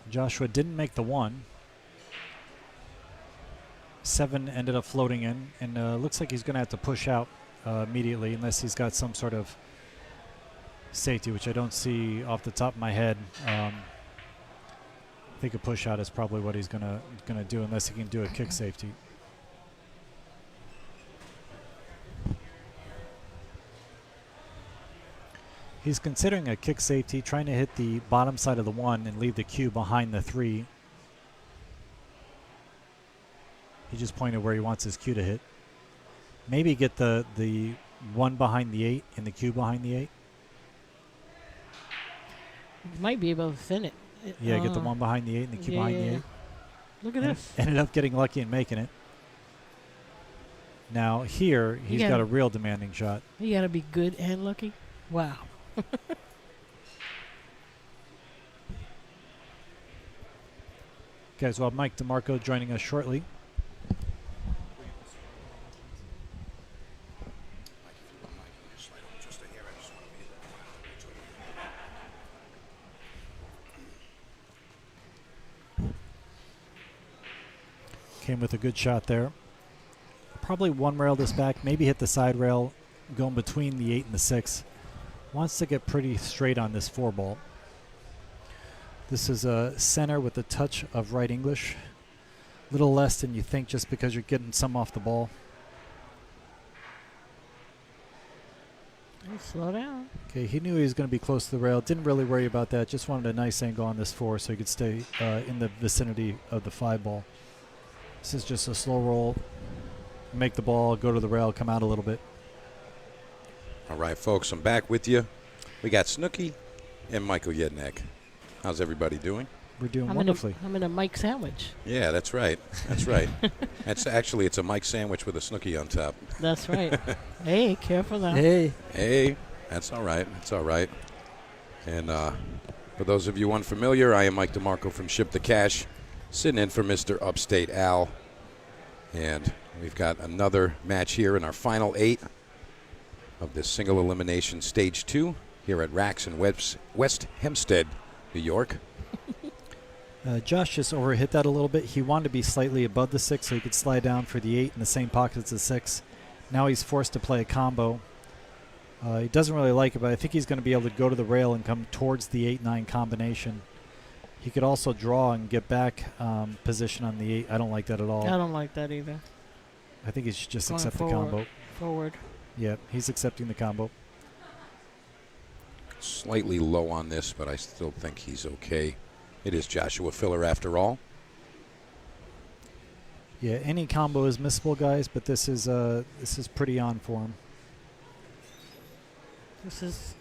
Joshua didn't make the 1. 7 ended up floating in, and looks like he's going to have to push out immediately unless he's got some sort of safety, which I don't see off the top of my head. I think a push out is probably what he's gonna do unless he can do a kick safety. He's considering a kick safety, trying to hit the bottom side of the 1 and leave the cue behind the 3. He just pointed where he wants his cue to hit. Maybe get the 1 behind the 8 and the cue behind the 8. You might be able to thin it. Yeah, get the 1 behind the 8 and the cue behind the 8. Look at this. Ended up getting lucky and making it. Now here, he's got a real demanding shot. You got to be good and lucky. Wow. Guys, we'll have Mike DeMarco joining us shortly. Came with a good shot there. Probably 1 rail this back, maybe hit the side rail, going between the 8 and the 6. Wants to get pretty straight on this 4 ball. This is a center with a touch of right English. A little less than you think just because you're getting some off the ball. Slow down. Okay, he knew he was going to be close to the rail. Didn't really worry about that. Just wanted a nice angle on this 4 so he could stay in the vicinity of the 5 ball. This is just a slow roll. Make the ball, go to the rail, come out a little bit. All right, folks, I'm back with you. We got Snooki and Michael Yednek. How's everybody doing? We're doing wonderfully. I'm in a Mike sandwich. Yeah, that's right. That's right. It's a Mike sandwich with a Snooki on top. That's right. Hey, careful now. Hey, that's all right. That's all right. And for those of you unfamiliar, I am Mike DeMarco from Ship the Cash, sitting in for Mr. Upstate Al. And we've got another match here in our final 8 of this single elimination stage 2 here at RAXX in West Hempstead, New York. Josh just overhit that a little bit. He wanted to be slightly above the 6 so he could slide down for the 8 in the same pocket as the 6. Now he's forced to play a combo. He doesn't really like it, but I think he's going to be able to go to the rail and come towards the 8-9 combination. He could also draw and get back position on the 8. I don't like that at all. I don't like that either. I think he should just Going accept forward. the combo. Forward. Yeah, he's accepting the combo. Slightly low on this, but I still think he's okay. It is Joshua Filler after all. Yeah, any combo is missable, guys, but this is pretty on for him. This is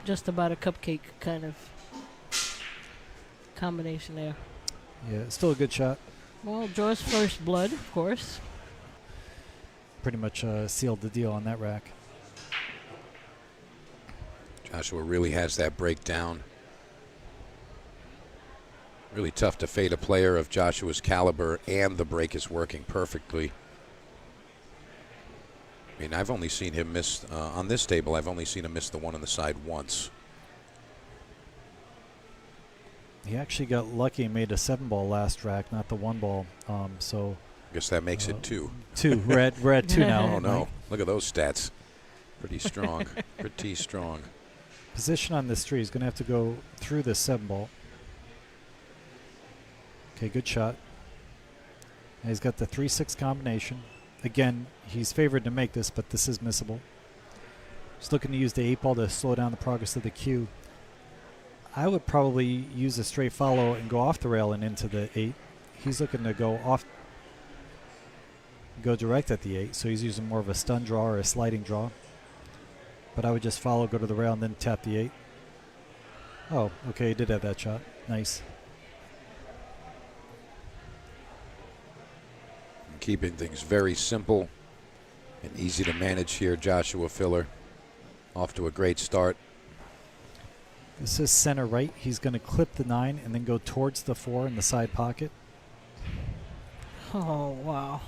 just about a cupcake kind of combination there. Yeah, still a good shot. Well, draws first blood, of course. Pretty much sealed the deal on that rack. Joshua really has that breakdown. Really tough to fade a player of Joshua's caliber, and the break is working perfectly. I mean, I've only seen him miss, on this table, I've only seen him miss the 1 on the side once. He actually got lucky and made a 7 ball last rack, not the 1 ball. So I guess that makes it 2. 2. We're at 2 now. Oh, no. Look at those stats. Pretty strong. Pretty strong. Position on this 3 is going to have to go through this 7 ball. Okay, good shot. And he's got the 3-6 combination. Again, he's favored to make this, but this is missable. He's looking to use the 8 ball to slow down the progress of the cue. I would probably use a straight follow and go off the rail and into the 8. He's looking to go direct at the 8, so he's using more of a stun draw or a sliding draw. But I would just follow, go to the rail, and then tap the 8. Oh, okay, he did have that shot. Nice. Keeping things very simple and easy to manage here, Joshua Filler. Off to a great start. This is center right. He's going to clip the 9 and then go towards the 4 in the side pocket. Oh, wow.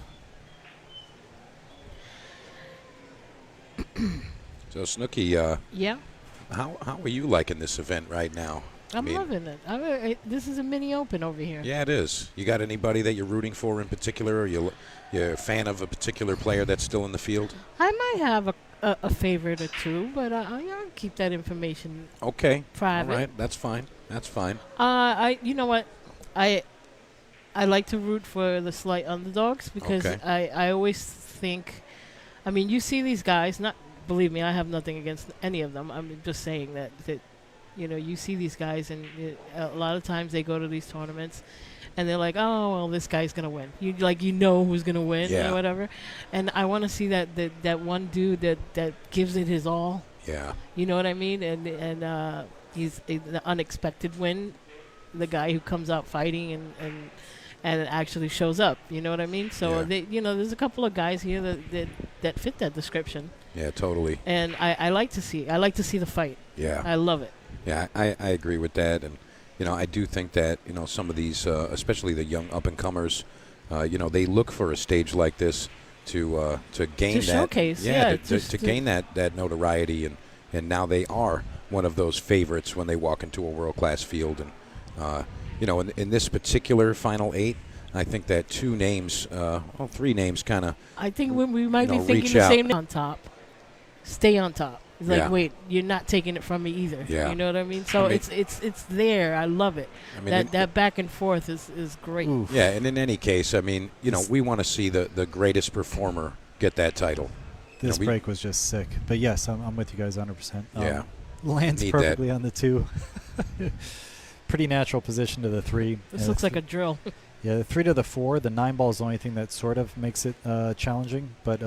So, Snooki, Yeah? how are you liking this event right now? I'm mean, loving it. This is a mini open over here. Yeah, it is. You got anybody that you're rooting for in particular, or you're a fan of a particular player that's still in the field? I might have a favorite or two, but I'll keep that information Okay. private. All right. That's fine. That's fine. You know what, I like to root for the slight underdogs because Okay. I always think, I mean, you see these guys. Not believe me, I have nothing against any of them. I'm just saying that you see these guys, and a lot of times they go to these tournaments, and they're like, oh well, this guy's gonna win. You know who's gonna win Yeah. or whatever. And I want to see that one dude that gives it his all. Yeah. You know what I mean? And he's the unexpected win, the guy who comes out fighting and actually shows up. You know what I mean? So Yeah. there's a couple of guys here that fit that description, Yeah. Totally. and I like to see the fight. Yeah. I love it. Yeah, I agree with that, and I do think that some of these, especially the young up and comers, they look for a stage like this to gain To that showcase, yeah, to gain that notoriety, and now they are one of those favorites when they walk into a world class field, and in this particular final 8, I think that 3 names kind of. I think we might be reach thinking the out. same on top. Stay on top. It's like, Yeah. wait, you're not taking it from me either. Yeah. You know what I mean? So I mean- it's there. I love it. I mean, That back and forth is great. Oof. yeah, and in any case, I mean, we want to see the greatest performer get that title. This we- break was just sick. But yes, I'm with you guys 100%. Yeah. Lands Need perfectly on the 2. Pretty natural position to the 3. This looks like a drill. Yeah, the 3 to the 4. The 9 ball is the only thing that sort of makes it challenging. But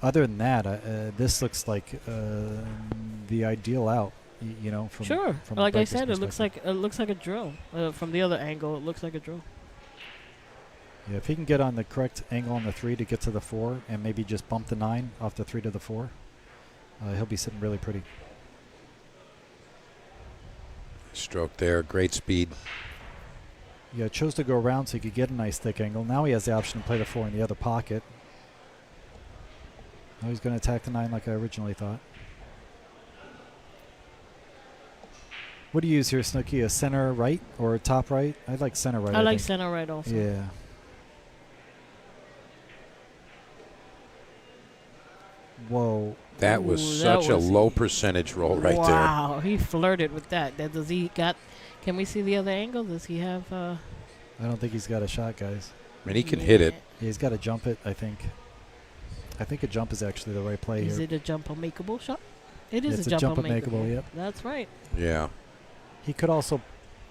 other than that, this looks like the ideal out. From Sure. From Like I breaker's said, it looks perspective. like a drill. From the other angle, it looks like a drill. Yeah, if he can get on the correct angle on the 3 to get to the 4, and maybe just bump the 9 off the 3 to the 4, he'll be sitting really pretty. Stroke there, great speed. Yeah, chose to go around so he could get a nice thick angle. Now he has the option to play the 4 in the other pocket. Now he's going to attack the 9 like I originally thought. What do you use here, Snooki? A center right or a top right? I like center right. I like think. center right also. Yeah. Whoa. That was Ooh, such that a was- low percentage roll right there. Wow, he flirted with that. Does he got? Can we see the other angle? Does he have? I don't think he's got a shot, guys. I mean, he can hit it. Yeah, he's got to jump it, I think. I think a jump is actually the right play Is here. it a jump makeable shot? It is It's a jump makeable, makeable. yep. That's right. Yeah. He could also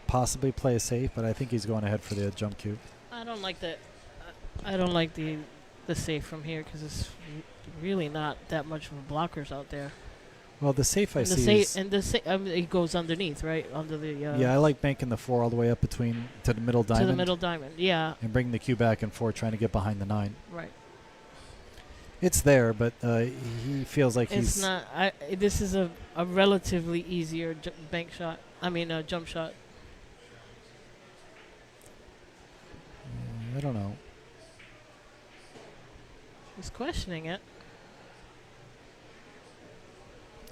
possibly play a safe, but I think he's going ahead for the jump cube. I don't like that. I don't like the safe from here because it's really not that much of a blockers out there. Well, the safe I And the see safe and the it goes underneath, right under the. yeah, I like banking the 4 all the way up to the middle to diamond the middle diamond. Yeah, and bringing the cube back and forth, trying to get behind the 9. right. It's there, but he feels like It's he's not. This is a relatively easier bank shot. I mean, jump shot. I don't know. He's questioning it.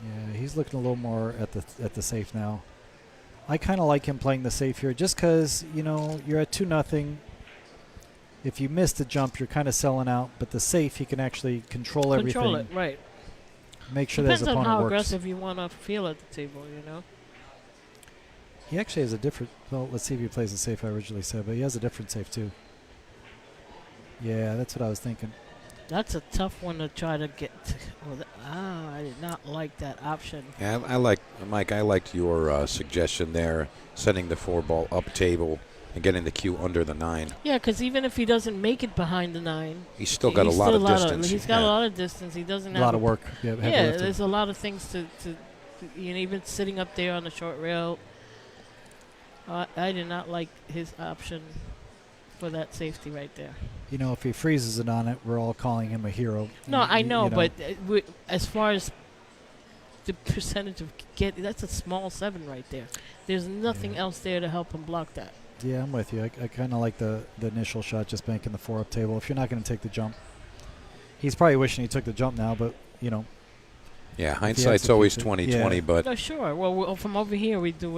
Yeah, he's looking a little more at the safe now. I kind of like him playing the safe here, just because you're at 2-0. If you miss the jump, you're kind of selling out. But the safe, he can actually control everything. Control it, right. Make sure that his Depends on opponent how works. aggressive you want to feel at the table, He actually has a different. Well, let's see if he plays the safe I originally said, but he has a different safe too. Yeah, that's what I was thinking. That's a tough one to try to get to. I did not like that option. Yeah, Mike, I liked your suggestion there, sending the 4 ball up table and getting the cue under the 9. Yeah, because even if he doesn't make it behind the 9, He's still got a lot of distance. He's got a lot of distance. He doesn't A have lot of work. Yeah, heavy Yeah, lifting. there's a lot of things to even sitting up there on the short rail. I did not like his option for that safety right there. If he freezes it on it, we're all calling him a hero. No, I know, You but as far as the percentage of that's a small 7 right there. There's nothing Yeah. else there to help him block that. Yeah, I'm with you. I kind of like the initial shot, just banking the 4 up table. If you're not going to take the jump, he's probably wishing he took the jump now, but Yeah, hindsight's always 20/20, but No, sure. Well, from over here, we do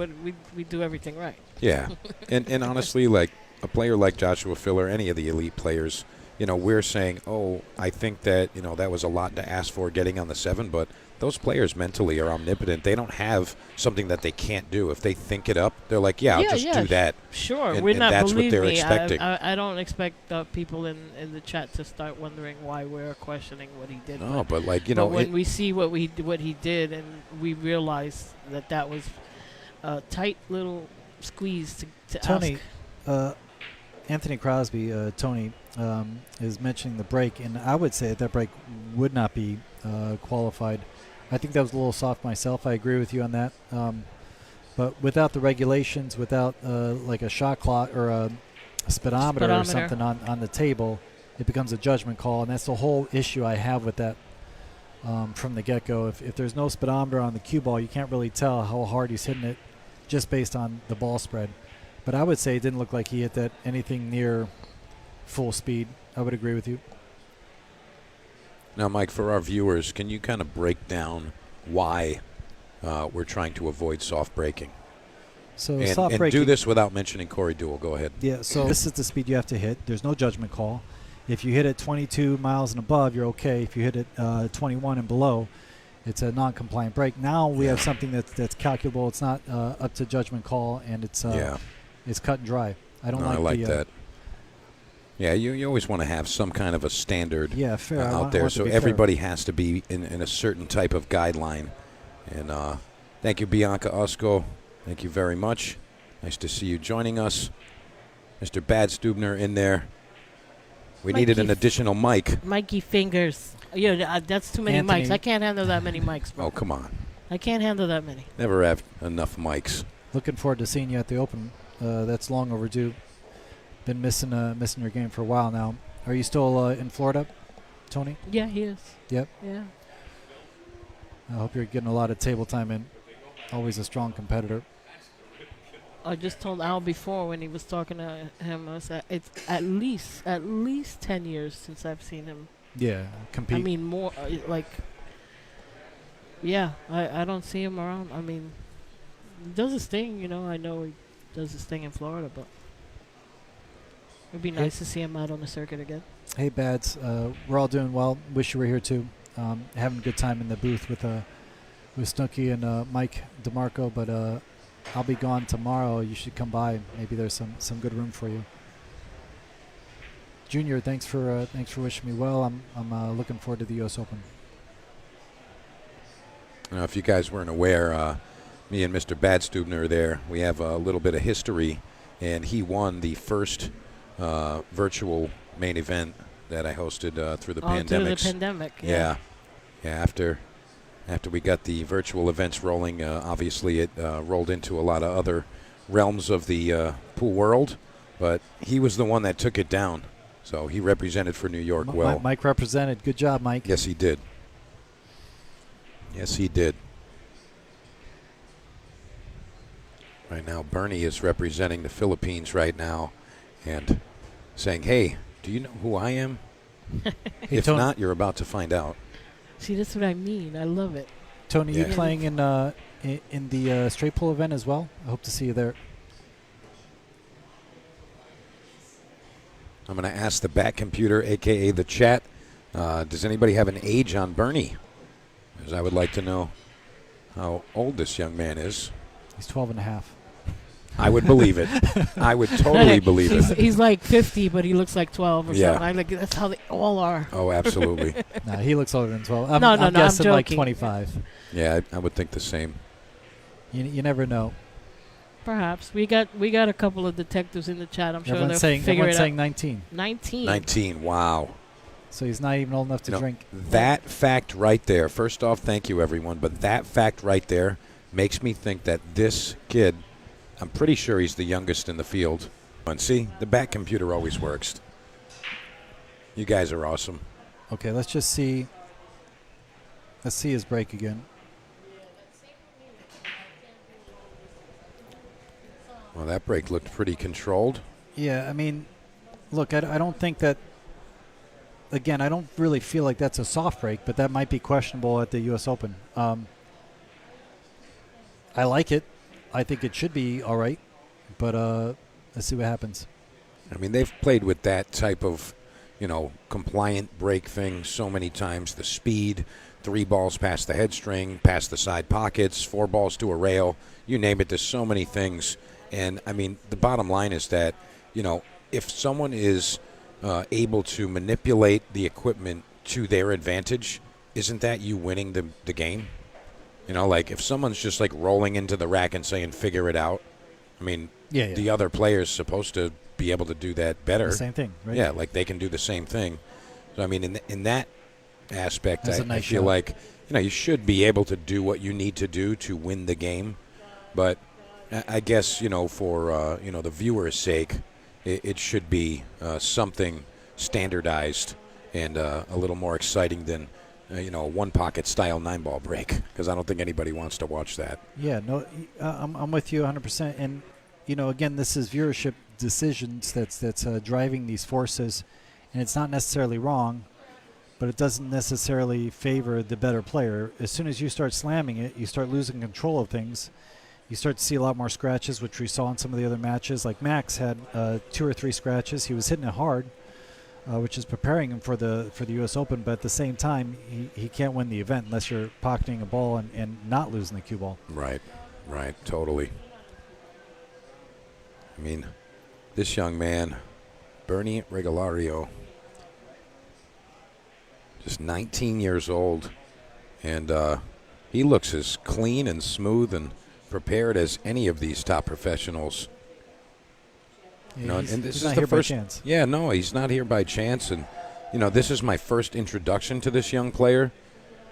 we do everything right. yeah. and honestly, like a player like Joshua Filler, any of the elite players, we're saying, oh, I think that, that was a lot to ask for getting on the 7, but those players mentally are omnipotent. They don't have something that they can't do. If they think it up, they're like, I'll just do that. Sure, And, we're and not. that's Believe what they're me, expecting. I don't expect people in the chat to start wondering why we're questioning what he did. No, but like, but when we see what he did, and we realize that was a tight little squeeze to Tony, ask. Anthony Crosby, Tony, is mentioning the break, and I would say that break would not be qualified. I think that was a little soft myself. I agree with you on that. But without the regulations, without like a shot clock or a speedometer or something on the table, it becomes a judgment call, and that's the whole issue I have with that from the get-go. If there's no speedometer on the cue ball, you can't really tell how hard he's hitting it just based on the ball spread. But I would say it didn't look like he hit that anything near full speed. I would agree with you. Now, Mike, for our viewers, can you kind of break down why we're trying to avoid soft braking? So and braking, do this without mentioning Corey Deuel. Go ahead. Yeah, so this is the speed you have to hit. There's no judgment call. If you hit it 22 miles and above, you're okay. If you hit it 21 and below, it's a non-compliant brake. Now we have something that's calculable. It's not up to judgment call, and it's cut and dry. I like that. Yeah, you always want to have some kind of a standard fair. out there, so everybody has to be in a certain type of guideline. And thank you, Bianca Usko. Thank you very much. Nice to see you joining us. Mr. Bad Stubner in there. We needed an additional mic. Mikey fingers. That's too many mics. I can't handle that many mics, bro. Oh, come on. I can't handle that many. Never have enough mics. Looking forward to seeing you at the Open. That's long overdue. Been missing your game for a while now. Are you still in Florida, Tony? Yeah, he is. Yep. Yeah. I hope you're getting a lot of table time in. Always a strong competitor. I just told Al before when he was talking to him, I said it's at least 10 years since I've seen him. Yeah, compete. I mean, more I don't see him around. I mean, he does his thing, I know he does his thing in Florida, but it'd be nice to see him out on the circuit again. Hey, Bads. We're all doing well. Wish you were here, too. Having a good time in the booth with Snooki and Mike DeMarco, but I'll be gone tomorrow. You should come by. Maybe there's some good room for you. Junior, thanks for wishing me well. I'm looking forward to the U.S. Open. If you guys weren't aware, me and Mr. Bad Stubner are there. We have a little bit of history, and he won the first virtual main event that I hosted through the pandemic. Through the pandemic. Yeah. After we got the virtual events rolling, obviously it rolled into a lot of other realms of the pool world, but he was the one that took it down. So he represented for New York well. Mike represented. Good job, Mike. Yes, he did. Yes, he did. Right now, Bernie is representing the Philippines right now and saying, hey, do you know who I am? If not, you're about to find out. See, that's what I mean. I love it. Tony, you playing in the straight pull event as well? I hope to see you there. I'm going to ask the back computer, a.k.a. the chat, does anybody have an age on Bernie? Because I would like to know how old this young man is. He's 12 and a half. I would believe it. I would totally believe it. He's like 50, but he looks like 12 or Yeah. something. I'm like, that's how they all are. Oh, absolutely. No, he looks older than 12. No, I'm guessing I'm like joking. 25. Yeah, I would think the same. You never know. Perhaps. We got a couple of detectives in the chat. I'm sure they'll figure everyone's it saying out. 19. 19. 19, wow. So he's not even old enough to drink. That fact right there, first off, thank you, everyone, but that fact right there makes me think that this kid, I'm pretty sure he's the youngest in the field. And see, the back computer always works. You guys are awesome. Okay, let's just see. Let's see his break again. Well, that break looked pretty controlled. Yeah, I mean, look, I don't think that again, I don't really feel like that's a soft break, but that might be questionable at the U.S. Open. I like it. I think it should be all right, but let's see what happens. I mean, they've played with that type of, compliant break thing so many times. The speed, 3 balls past the head string, past the side pockets, 4 balls to a rail, you name it. There's so many things. And, I mean, the bottom line is that, if someone is able to manipulate the equipment to their advantage, isn't that you winning the game? Like if someone's just like rolling into the rack and saying, figure it out, I mean, Yeah. the other player's supposed to be able to do that better. The same thing, right? Yeah, like they can do the same thing. So, I mean, in that aspect, That's a nice I feel shot. like, you should be able to do what you need to do to win the game. But I guess, for, the viewer's sake, it should be something standardized and a little more exciting than, a one-pocket style 9-ball break, because I don't think anybody wants to watch that. Yeah, no, I'm with you 100%. And, again, this is viewership decisions that's driving these forces, and it's not necessarily wrong, but it doesn't necessarily favor the better player. As soon as you start slamming it, you start losing control of things. You start to see a lot more scratches, which we saw in some of the other matches. Like Max had 2 or 3 scratches. He was hitting it hard, which is preparing him for the U.S. Open. But at the same time, he can't win the event unless you're pocketing a ball and not losing the cue ball. Right, totally. I mean, this young man, Bernie Regalario, just 19 years old, and he looks as clean and smooth and prepared as any of these top professionals. Yeah, And this he's is not the here first. by chance. Yeah, no, he's not here by chance, and this is my first introduction to this young player,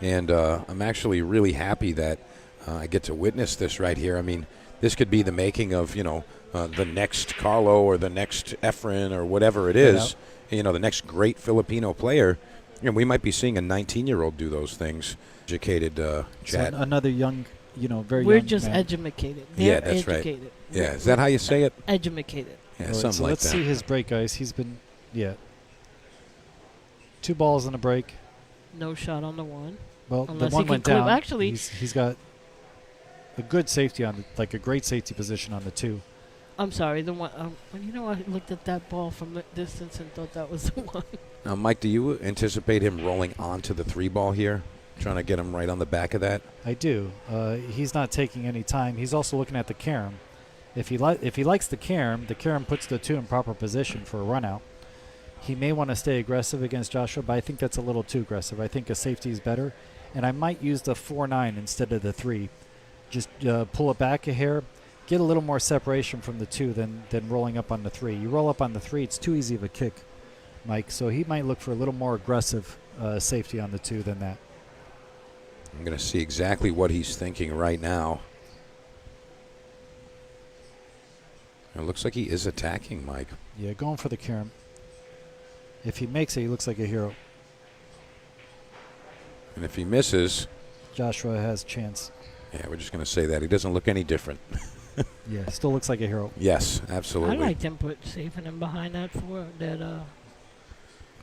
and I'm actually really happy that I get to witness this right here. I mean, this could be the making of the next Carlo or the next Efren or whatever it is. The next great Filipino player. We might be seeing a 19-year-old do those things. Educated Chad. So another young, very We're young just man. educated. Yeah, They're that's right. educated. Yeah, is that how you say it? Educated. Yeah, All right, something so like let's that. see his break, guys. He's been, 2 balls in a break. No shot on the 1. Well, Unless the he 1 can went clip. down. Actually- he's got a good safety on a great safety position on the 2. I'm sorry, the 1. I looked at that ball from a distance and thought that was the 1. Mike, do you anticipate him rolling onto the 3 ball here? Trying to get him right on the back of that? I do. He's not taking any time. He's also looking at the carom. If he likes the carom puts the 2 in proper position for a run out. He may want to stay aggressive against Joshua, but I think that's a little too aggressive. I think a safety is better, and I might use the 4-9 instead of the 3. Just pull it back a hair, get a little more separation from the 2 than rolling up on the 3. You roll up on the 3, it's too easy of a kick, Mike. So he might look for a little more aggressive safety on the 2 than that. I'm going to see exactly what he's thinking right now. It looks like he is attacking, Mike. Yeah, going for the carom. If he makes it, he looks like a hero. And if he misses, Joshua has a chance. yeah, we're just going to say that. He doesn't look any different. Yeah, still looks like a hero. Yes, absolutely. I liked him saving him behind that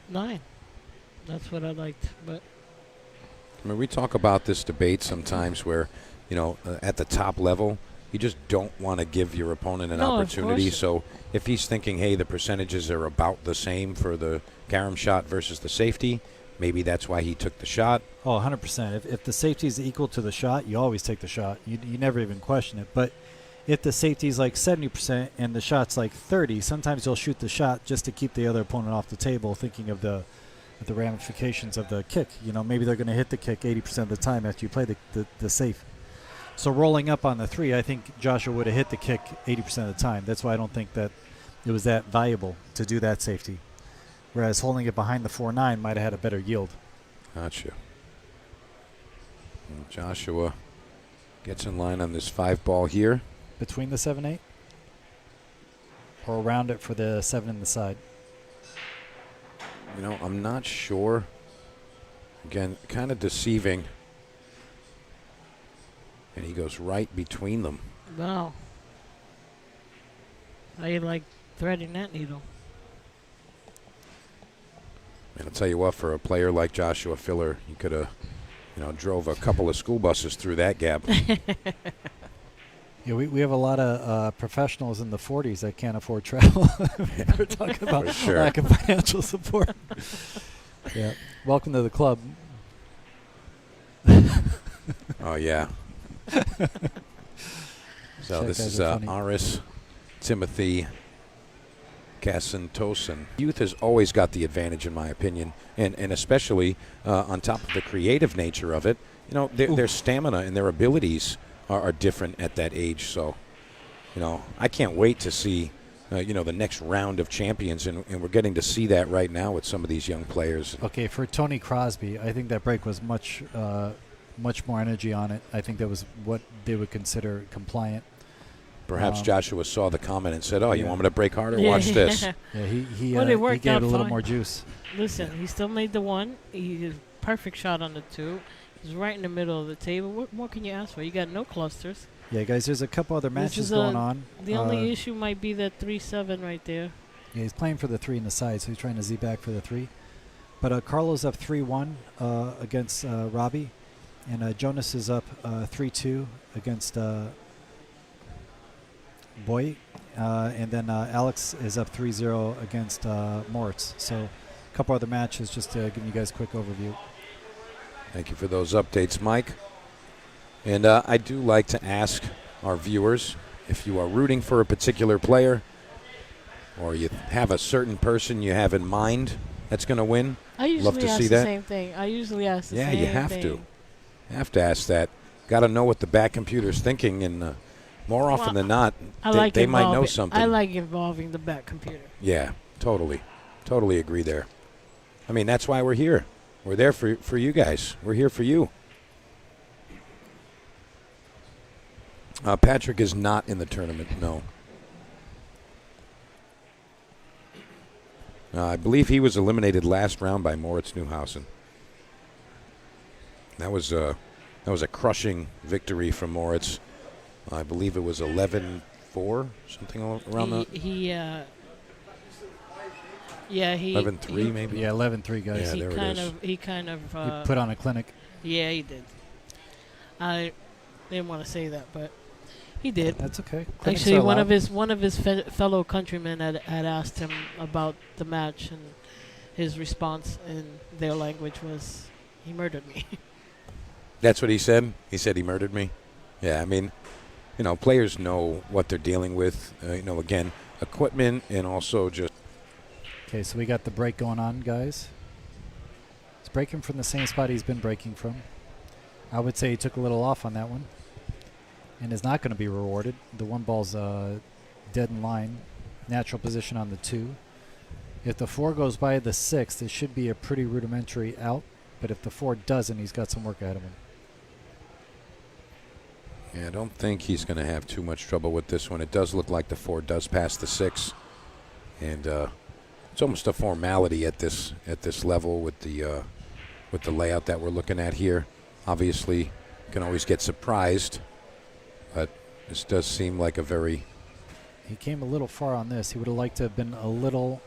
9. That's what I liked. But I mean, we talk about this debate sometimes where, at the top level, you just don't want to give your opponent an No, of opportunity. course. So if he's thinking, hey, the percentages are about the same for the carom shot versus the safety, maybe that's why he took the shot. Oh, 100%. If the safety is equal to the shot, you always take the shot. You never even question it. But if the safety is like 70% and the shot's like 30, sometimes you'll shoot the shot just to keep the other opponent off the table, thinking of the ramifications of the kick. Maybe they're going to hit the kick 80% of the time after you play the safe. So rolling up on the 3, I think Joshua would have hit the kick 80% of the time. That's why I don't think that it was that valuable to do that safety. Whereas holding it behind the 4-9 might have had a better yield. Gotcha. And Joshua gets in line on this 5 ball here. Between the 7-8? Or around it for the 7 in the side? I'm not sure. Again, kind of deceiving. And he goes right between them. wow. How you like threading that needle? And I'll tell you what, for a player like Joshua Filler, you could have, drove a couple of school buses through that gap. Yeah, we have a lot of professionals in the 40s that can't afford travel. We're talking about sure. lack of financial support. Yeah. Welcome to the club. Oh, yeah. So Check this guys is are funny. Aris Timothy Cassantosan. Youth has always got the advantage, in my opinion, and especially on top of the creative nature of it. Their stamina and their abilities are different at that age. So, I can't wait to see, the next round of champions, and we're getting to see that right now with some of these young players. Okay, for Tony Crosby, I think that break was much more energy on it. I think that was what they would consider compliant. Perhaps Joshua saw the comment and said, "Oh, you yeah. want me to break harder? Yeah. Watch this." Yeah, he Well, it he worked gave out it a little fine. more juice. Listen, he still made the one. He did a perfect shot on the 2. He's right in the middle of the table. What more can you ask for? You got no clusters. Yeah, guys, there's a couple other This matches is going on. The only issue might be that 3-7 right there. Yeah, he's playing for the 3 in the side, so he's trying to Z back for the 3. But Carlos up 3-1 against Robbie, and Jonas is up 3-2 against Boy, and then Alex is up 3-0 against Moritz. So a couple other matches, just to give you guys a quick overview. Thank you for those updates, Mike. And I do like to ask our viewers, if you are rooting for a particular player or you have a certain person you have in mind that's going to win, I usually love to ask see the that. same thing. I usually ask the Yeah, same you thing. have to. You have to ask that. Got to know what the back computer's thinking, and more often than not, they might know something. I like involving the back computer. Yeah, totally. Totally agree there. I mean, that's why we're here. We're there for you guys. We're here for you. Patrick is not in the tournament, no. I believe he was eliminated last round by Moritz Neuhausen. That was a crushing victory from Moritz. I believe it was 11-4, something around that. 11-3 maybe. Yeah, 11-3 guys. Yeah, there it is. He kind of. He put on a clinic. Yeah, he did. I didn't want to say that, but he did. That's okay. Clinics Actually, are one of his fellow countrymen had asked him about the match, and his response in their language was, "He murdered me." That's what he said? He said he murdered me? Yeah, I mean, players know what they're dealing with. Again, equipment and also just... Okay, so we got the break going on, guys. He's breaking from the same spot he's been breaking from. I would say he took a little off on that one and is not going to be rewarded. The 1 ball's dead in line. Natural position on the 2. If the 4 goes by the 6, it should be a pretty rudimentary out. But if the 4 doesn't, he's got some work ahead of him. Yeah, I don't think he's going to have too much trouble with this one. It does look like the 4 does pass the 6. And it's almost a formality at this level with the layout that we're looking at here. Obviously, you can always get surprised, but this does seem like a very... He came a little far on this. He would have liked to have been a little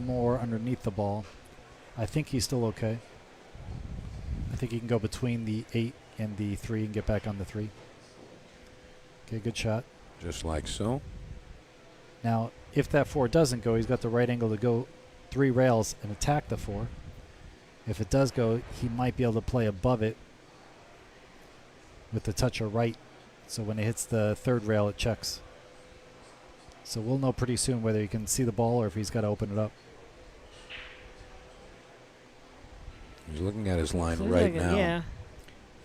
more underneath the ball. I think he's still okay. I think he can go between the 8 and the 3 and get back on the 3. Okay, good shot. Just like so. Now, if that 4 doesn't go, he's got the right angle to go 3 rails and attack the 4. If it does go, he might be able to play above it with the touch of right. So when it hits the 3rd rail, it checks. So we'll know pretty soon whether he can see the ball or if he's got to open it up. He's looking at his line Seems right like now. Yeah.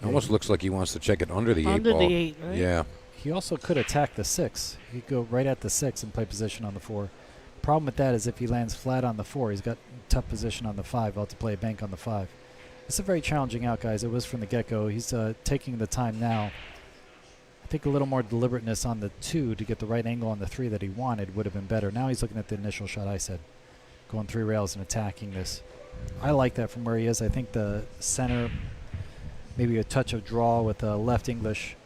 Almost looks like he wants to check it under the 8 Under ball. the 8, right? Yeah. He also could attack the 6. He could go right at the 6 and play position on the 4. Problem with that is if he lands flat on the 4, he's got tough position on the 5. He'll have to play a bank on the 5. It's a very challenging out, guys. It was from the get-go. He's taking the time now. I think a little more deliberateness on the 2 to get the right angle on the 3 that he wanted would have been better. Now he's looking at the initial shot I said, going 3 rails and attacking this. I like that from where he is. I think the center, maybe a touch of draw with a left English,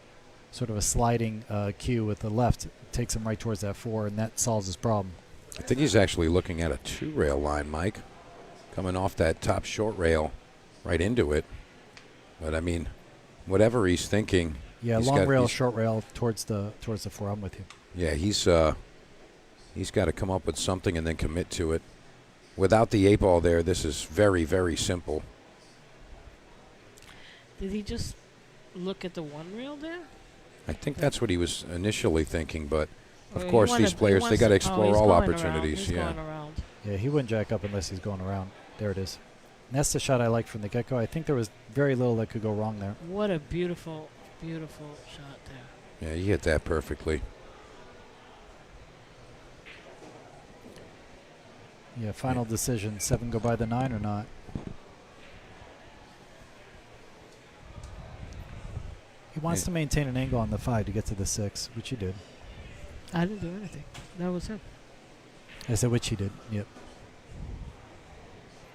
sort of a sliding cue with the left, takes him right towards that 4, and that solves his problem. I think he's actually looking at a 2-rail line, Mike. coming off that top short rail right into it. But I mean, whatever he's thinking. Yeah, long rail, short rail towards the 4. I'm with you. Yeah, he's got to come up with something and then commit to it. Without the 8-ball there, this is very, very simple. Did he just look at the 1 rail there? I think that's what he was initially thinking, but of Or course he these players, they got to explore he's all going opportunities. Around. He's Yeah. going around. Yeah, he wouldn't jack up unless he's going around. There it is. And that's the shot I liked from the get-go. I think there was very little that could go wrong there. What a beautiful, beautiful shot there. Yeah, he hit that perfectly. Yeah, final decision. 7 go by the 9 or not? He wants to maintain an angle on the 5 to get to the 6, which he did. I didn't do anything. That was him. I said which he did. Yep.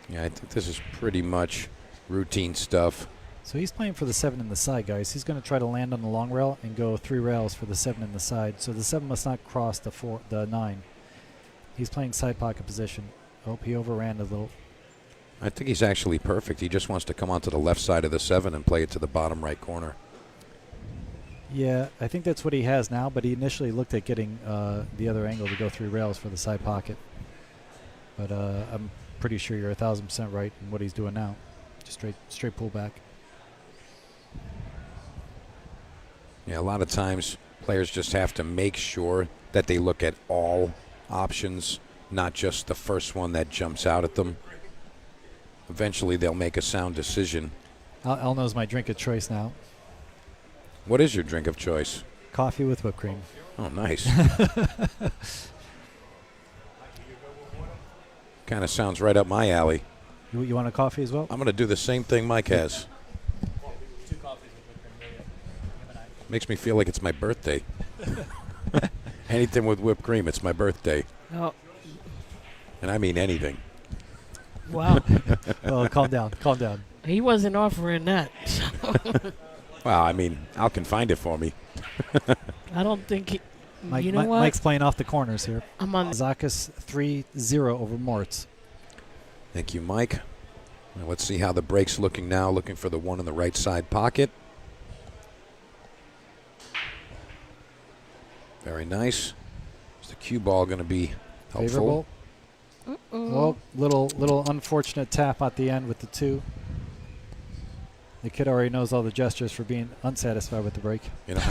Yeah, I think this is pretty much routine stuff. So he's playing for the 7 in the side, guys. He's going to try to land on the long rail and go 3 rails for the 7 in the side. So the 7 must not cross the 9. He's playing side pocket position. Oh, he overran a little. I think he's actually perfect. He just wants to come onto the left side of the 7 and play it to the bottom right corner. Yeah, I think that's what he has now, but he initially looked at getting the other angle to go 3 rails for the side pocket. But I'm pretty sure you're 1,000% right in what he's doing now. Just straight pullback. Yeah, a lot of times players just have to make sure that they look at all options, not just the first one that jumps out at them. Eventually they'll make a sound decision. Al knows my drink of choice now. What is your drink of choice? Coffee with whipped cream. Oh, nice. Kind of sounds right up my alley. You want a coffee as well? I'm going to do the same thing Mike has. 2 coffees with whipped cream. Makes me feel like it's my birthday. Anything with whipped cream, it's my birthday. Oh, And I mean anything. wow. Oh, calm down. Calm down. He wasn't offering that. Well, I mean, Al can find it for me. I don't think he... Mike, you know what? Mike's playing off the corners here. I'm on... Zakis 3-0 over Moritz. Thank you, Mike. Now let's see how the break's looking now. Looking for the 1 in the right side pocket. Very nice. Is the cue ball going to be helpful? Favorable. Well, little unfortunate tap at the end with the 2. The kid already knows all the gestures for being unsatisfied with the break. You know,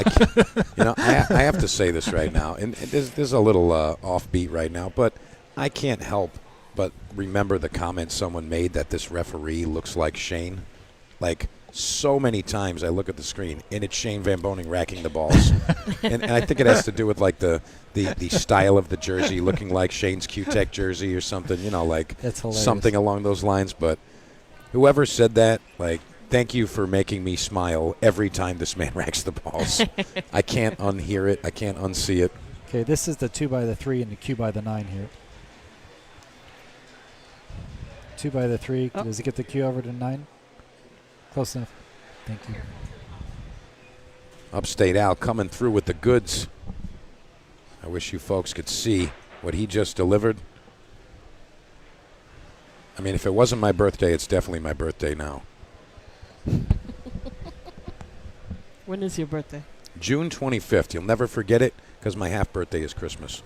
I have to say this right now, and there's a little offbeat right now, but I can't help but remember the comment someone made that this referee looks like Shane. Like, so many times I look at the screen, and it's Shane Van Boening racking the balls. and I think it has to do with, like, the style of the jersey, looking like Shane's Q-Tech jersey or something, you know, like something along those lines. But whoever said that, like, thank you for making me smile every time this man racks the balls. I can't unhear it. I can't unsee it. Okay, this is the 2 by the 3 and the cue by the 9 here. 2 by the 3. Oh. Does he get the cue over to 9? Close enough. Thank you. Upstate Al coming through with the goods. I wish you folks could see what he just delivered. I mean, if it wasn't my birthday, it's definitely my birthday now. When is your birthday? June 25th. You'll never forget it because my half birthday is Christmas.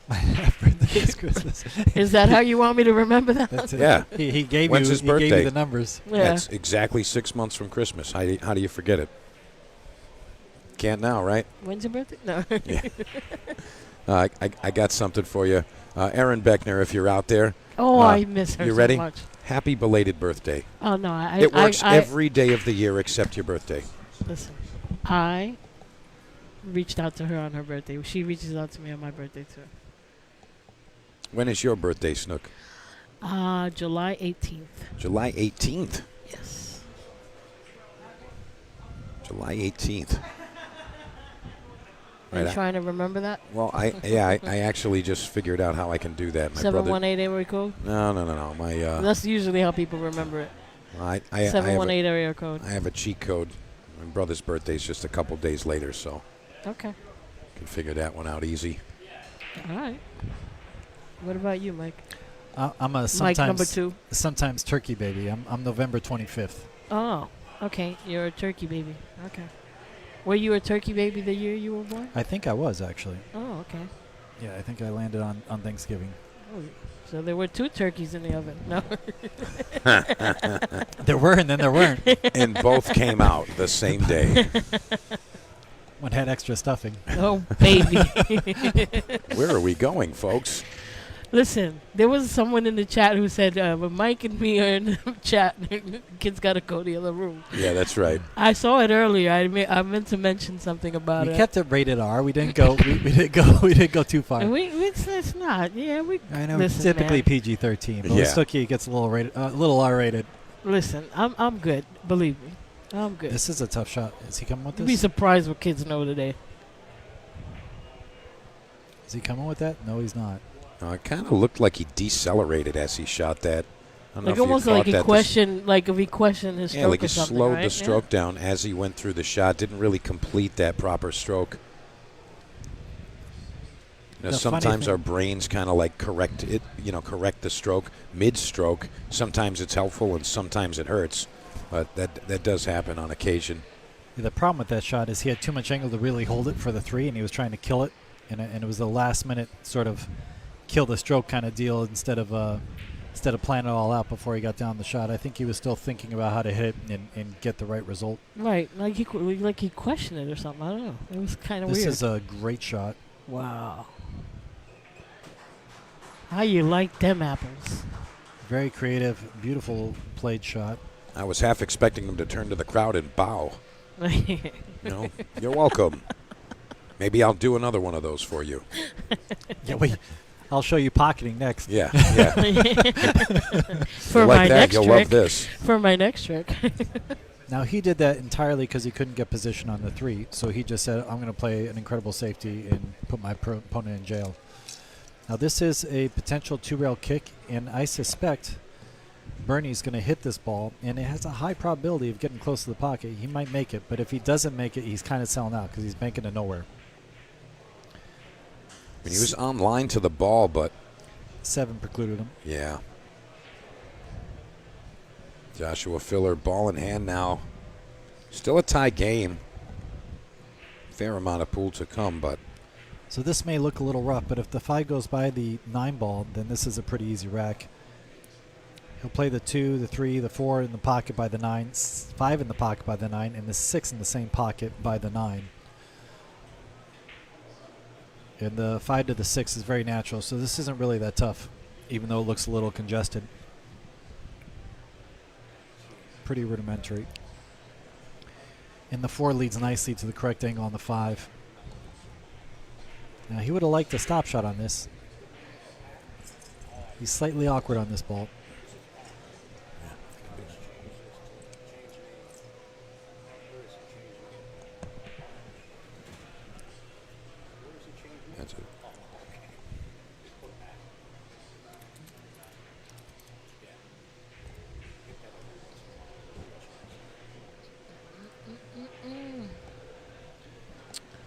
My half birthday is Christmas. Is that how you want me to remember that? That's it. Yeah. He gave When's you his he gave birthday? you the numbers. Yeah. That's exactly 6 months from Christmas. How do you forget it? Can't now, right? When's your birthday? No. Yeah. I got something for you. Erin Beckner, if you're out there. Oh, I miss her you so ready? much. Happy belated birthday. Oh, no. It works every day of the year except your birthday. Listen, I reached out to her on her birthday. She reaches out to me on my birthday, too. When is your birthday, Snook? July 18th. July 18th. Yes. July 18th. Are you Right, trying to remember that? Well, I actually just figured out how I can do that. My 718 area code? No. My That's usually how people remember it. I 718 area code. I have a cheat code. My brother's birthday is just a couple days later, so Okay. can figure that one out easy. All right. What about you, Mike? I'm a Mike number sometimes 2. sometimes turkey baby. I'm November 25th. Oh, okay. You're a turkey baby. Okay. Were you a turkey baby the year you were born? I think I was actually. Oh, okay. Yeah, I think I landed on Thanksgiving. Oh, so there were 2 turkeys in the oven. No. There were and then there weren't. And both came out the same day. One had extra stuffing. Oh, baby. Where are we going, folks? Listen, there was someone in the chat who said, when Mike and me are in the chat, kids got to go to the other room. Yeah, that's right. I saw it earlier. I meant to mention something about We it. kept it rated R. We didn't go. We didn't go too far. And it's not. Yeah, we. I know. Listen, Typically man. PG-13, but Yeah. with Stookie it gets a little rated, little R-rated. Listen, I'm good. Believe me, I'm good. This is a tough shot. Is he coming with You'd be this? surprised what kids know today. Is he coming with that? No, he's not. It kind of looked like he decelerated as he shot that. I don't know Like if you almost caught like that. he questioned, like if he questioned his stroke Yeah, like or he something, slowed right? the stroke down as he went through the shot. Didn't really complete that proper stroke. You know, The funny sometimes thing- our brains kind of like correct it. Correct the stroke mid-stroke. Sometimes it's helpful and sometimes it hurts, but that does happen on occasion. The problem with that shot is he had too much angle to really hold it for the 3, and he was trying to kill it, and it was the last minute sort of kill the stroke kind of deal instead of planning it all out before he got down the shot. I think he was still thinking about how to hit it and get the right result. Right, like he questioned it or something. I don't know. It was kind of This weird. is a great shot. Wow. How you like them apples? Very creative, beautiful played shot. I was half expecting him to turn to the crowd and bow. You're welcome. Maybe I'll do another one of those for you. Yeah, wait. I'll show you pocketing next. Yeah. For You'll my like that, next you'll trick. love this. For my next trick. Now, he did that entirely because he couldn't get position on the 3, so he just said, I'm going to play an incredible safety and put my opponent in jail. Now, this is a potential 2-rail kick, and I suspect Bernie's going to hit this ball, and it has a high probability of getting close to the pocket. He might make it, but if he doesn't make it, he's kind of selling out because he's banking to nowhere. I mean, he was on line to the ball, but 7 precluded him. yeah. Joshua Filler, ball in hand now. Still a tie game. Fair amount of pool to come, but So this may look a little rough, but if the 5 goes by the 9 ball, then this is a pretty easy rack. He'll play the 2, the 3, the 4 in the pocket by the 9, 5 in the pocket by the 9, and the 6 in the same pocket by the 9. And the 5 to the 6 is very natural, so this isn't really that tough, even though it looks a little congested. Pretty rudimentary. And the 4 leads nicely to the correct angle on the 5. Now, he would have liked a stop shot on this. He's slightly awkward on this ball. that's it.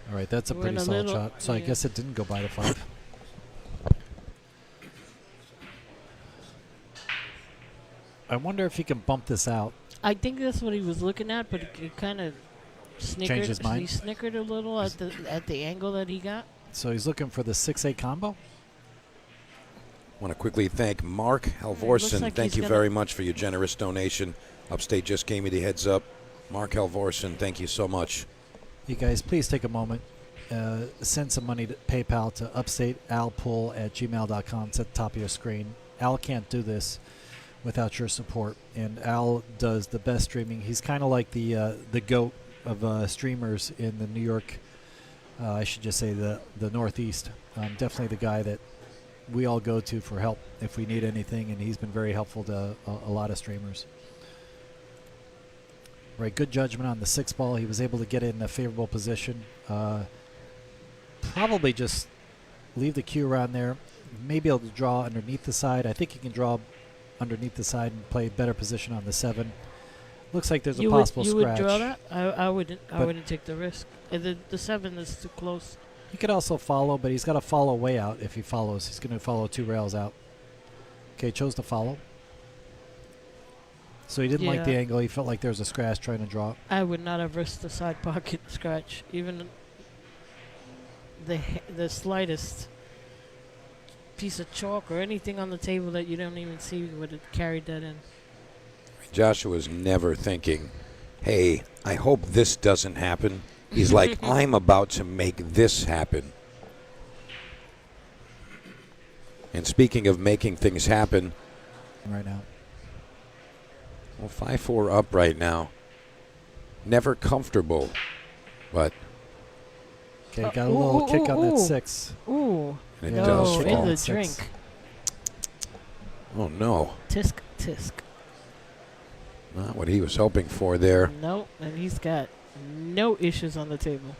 All right, that's a We're pretty in a solid little- shot. So I yeah. guess it didn't go by the 5. I wonder if he can bump this out. I think that's what he was looking at, but he kind of snickered. his mind? He snickered a little at the angle that he got. So he's looking for the 6-8 combo. Want to quickly thank Mark looks Halvorsen. like Thank he's you gonna- very much for your generous donation. Upstate just gave me the heads up. Mark Halvorsen, thank you so much. You guys, please take a moment. Send some money to PayPal to upstatealpool@gmail.com. It's at the top of your screen. Al can't do this without your support, and Al does the best streaming. He's kind of like the GOAT of streamers in the New York, I should just say the Northeast. Definitely the guy that we all go to for help if we need anything, and he's been very helpful to a lot of streamers. Right, good judgment on the 6 ball. He was able to get it in a favorable position. Probably just leave the cue around there. Maybe able to draw underneath the side. I think he can draw underneath the side and play better position on the 7. Looks like there's a possible you scratch. would draw that? I wouldn't. I But- wouldn't take the risk. The 7 is too close. He could also follow, but he's got to follow way out if he follows. He's going to follow 2 rails out. Okay, chose to follow. So he didn't like the Yeah. angle. He felt like there was a scratch trying to draw. I would not have risked the side pocket scratch, even the slightest piece of chalk or anything on the table that you don't even see would have carried that in. Joshua's never thinking, hey, I hope this doesn't happen. He's like, I'm about to make this happen. And speaking of making things happen, Right now. well, 5-4 up right now. Never comfortable, but Okay, got a little kick on that ooh. 6. Ooh. it Yeah, does Oh, kick in fall. the Six. drink. Oh, no. Tisk, tisk. Not what he was hoping for there. No, and he's got no issues on the table.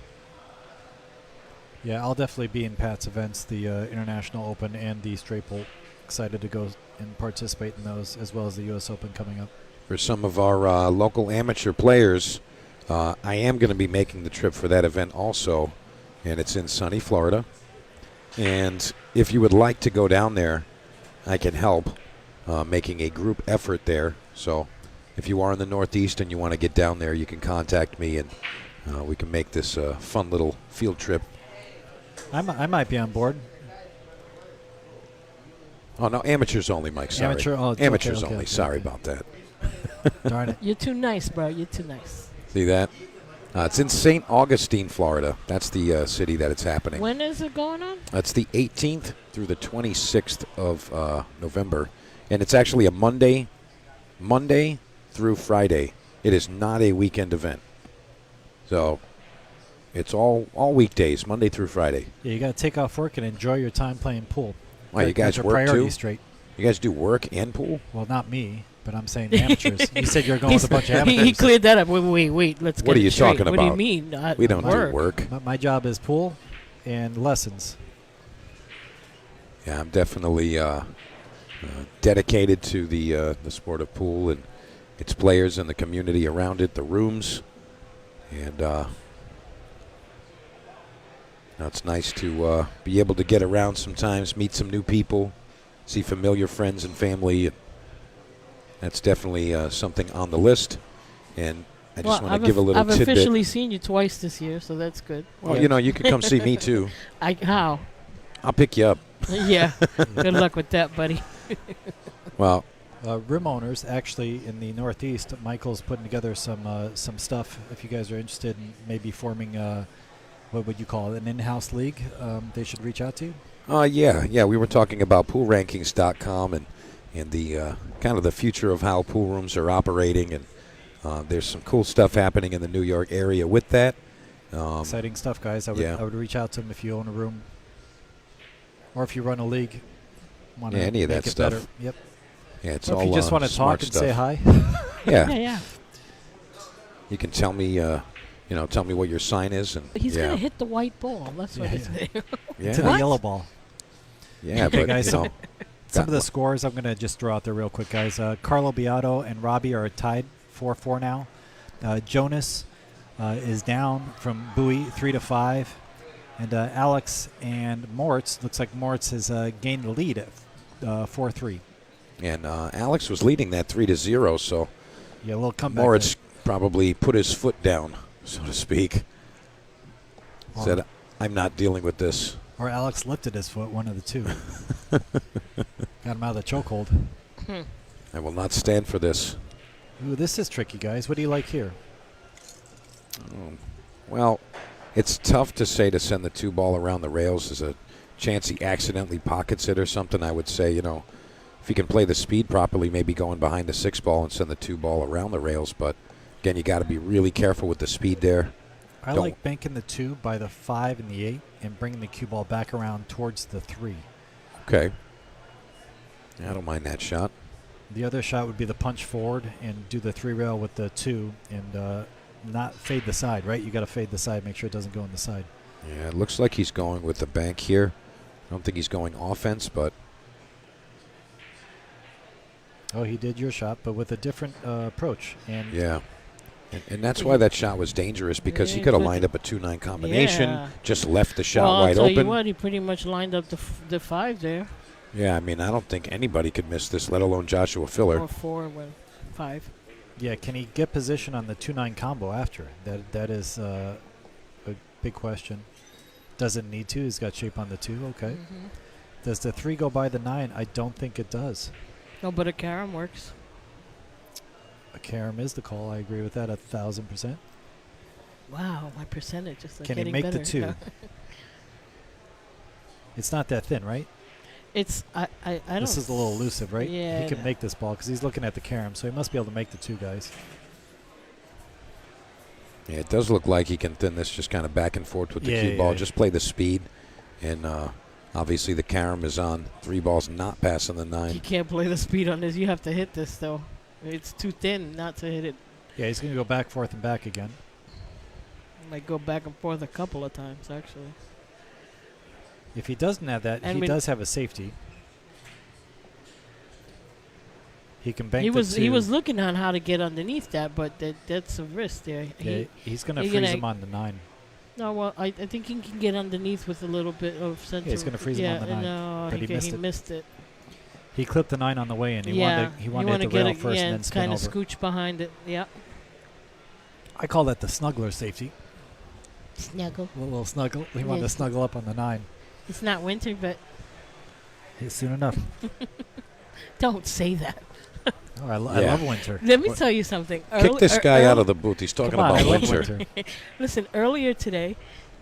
Yeah, I'll definitely be in Pat's events, the International Open and the Straight Bolt. Excited to go and participate in those, as well as the U.S. Open coming up. For some of our local amateur players, I am going to be making the trip for that event also, and it's in sunny Florida. And if you would like to go down there, I can help making a group effort there. So if you are in the Northeast and you want to get down there, you can contact me, and we can make this a fun little field trip. I might be on board. Oh, no, amateurs only, Mike. Sorry. Amateurs okay, only. okay, Sorry okay. about that. Darn it. You're too nice, bro. You're too nice. See that? It's in St. Augustine, Florida. That's the city that it's happening. When is it going on? That's the 18th through the 26th of November. And it's actually a Monday through Friday. It is not a weekend event. So it's all weekdays, Monday through Friday. Yeah, you got to take off work and enjoy your time playing pool. Why, you Get guys your work priorities too? straight. You guys do work and pool? Well, not me, but I'm saying amateurs. You said you're going with a bunch of amateurs. He cleared that up. Wait. Let's get What are it you straight. talking What do you about? mean? We don't work. do work. My job is pool and lessons. Yeah, I'm definitely dedicated to the sport of pool and its players and the community around it, the rooms. And it's nice to be able to get around sometimes, meet some new people, see familiar friends and family. That's definitely something on the list. And I just want to give a little I've tidbit. officially seen you twice this year, so that's good. Well, you can come see me too. How? I'll pick you up. Yeah. Good luck with that, buddy. Well, Rim owners, actually, in the Northeast, Michael's putting together some stuff. If you guys are interested in maybe forming, what would you call it, an in-house league, they should reach out to you. yeah. We were talking about poolrankings.com and the kind of the future of how pool rooms are operating, and there's some cool stuff happening in the New York area with that. Exciting stuff, guys. I would reach out to them if you own a room, or if you run a league. Yeah, any of that stuff. Better. Yep. Yeah, it's Or all if you just want to smart talk and stuff. say hi. Yeah, Yeah. you can tell me, tell me what your sign is, and He's yeah, gonna hit the white ball. That's what Yeah, he's yeah. saying. yeah, To the yellow ball. yeah. Okay, But guys, you know, Some of the scores I'm going to just throw out there real quick, guys. Carlo Beato and Robbie are tied 4-4 now. Jonas is down from Bowie 3-5. And Alex and Moritz, looks like Moritz has gained the lead at 4-3. and Alex was leading that 3-0, so Yeah, a little comeback. Moritz probably put his foot down, so to speak. there. Said, "I'm not dealing with this." Or Alex lifted his foot, one of the two. Got him out of the chokehold. I will not stand for this. Ooh, this is tricky, guys. What do you like here? Well, it's tough to say to send the 2 ball around the rails. There's a chance he accidentally pockets it or something. I would say, if he can play the speed properly, maybe going behind the 6 ball and send the 2 ball around the rails. But again, you got to be really careful with the speed there. I like banking the 2 by the 5 and the 8 and bringing the cue ball back around towards the 3. Okay. I don't mind that shot. The other shot would be the punch forward and do the 3 rail with the 2 and not fade the side, right? You got to fade the side, make sure it doesn't go in the side. Yeah, it looks like he's going with the bank here. I don't think he's going offense, but Oh, he did your shot, but with a different approach. And yeah. And that's why that shot was dangerous, because he Yeah, could have but- lined up a 2-9 combination, Yeah. just left the shot well, I'll wide tell open. you what, he pretty much lined up the 5 there. Yeah, I mean, I don't think anybody could miss this, let alone Joshua Filler. Or 4 with 5. Yeah, can he get position on the 2-9 combo after? That is a big question. Doesn't need to. He's got shape on the 2. Okay. Mm-hmm. Does the 3 go by the 9? I don't think it does. No, but a carom works. A carom is the call. I agree with that 1,000%. Wow, my percentage is Can he getting make better. the 2? No. It's not that thin, right? It's I don't. This is a little elusive, right? Yeah. He can make this ball because he's looking at the carom, so he must be able to make the 2 guys. Yeah, it does look like he can thin this just kind of back and forth with the Yeah, cue yeah, ball. yeah. Just play the speed. And obviously the carom is on 3 balls not passing the 9. You can't play the speed on this. You have to hit this though. It's too thin not to hit it. Yeah, he's going to go back, forth, and back again. Might go back and forth a couple of times actually. If he doesn't have that, And he does have a safety. He can bank He the 2. was looking on how to get underneath that, but that's a risk there. Yeah, he's going to he freeze gonna- him on the 9. No, well, I think he can get underneath with a little bit of center. Yeah, he's gonna freeze him on the 9, No, but he he missed it. He clipped the 9 on the way in. He yeah, wanted to rail it, first yeah, and then spin kind of over. scooch behind it. Yeah. I call that the snuggler safety. Snuggle. A little snuggle. He wanted to Yes. snuggle up on the 9. It's not winter, but Hey, soon enough. don't say that. Oh, I Yeah. love winter. Let me What- tell you something. Kick this guy out of the booth. He's talking Come on, about I love winter. winter. Listen, earlier today,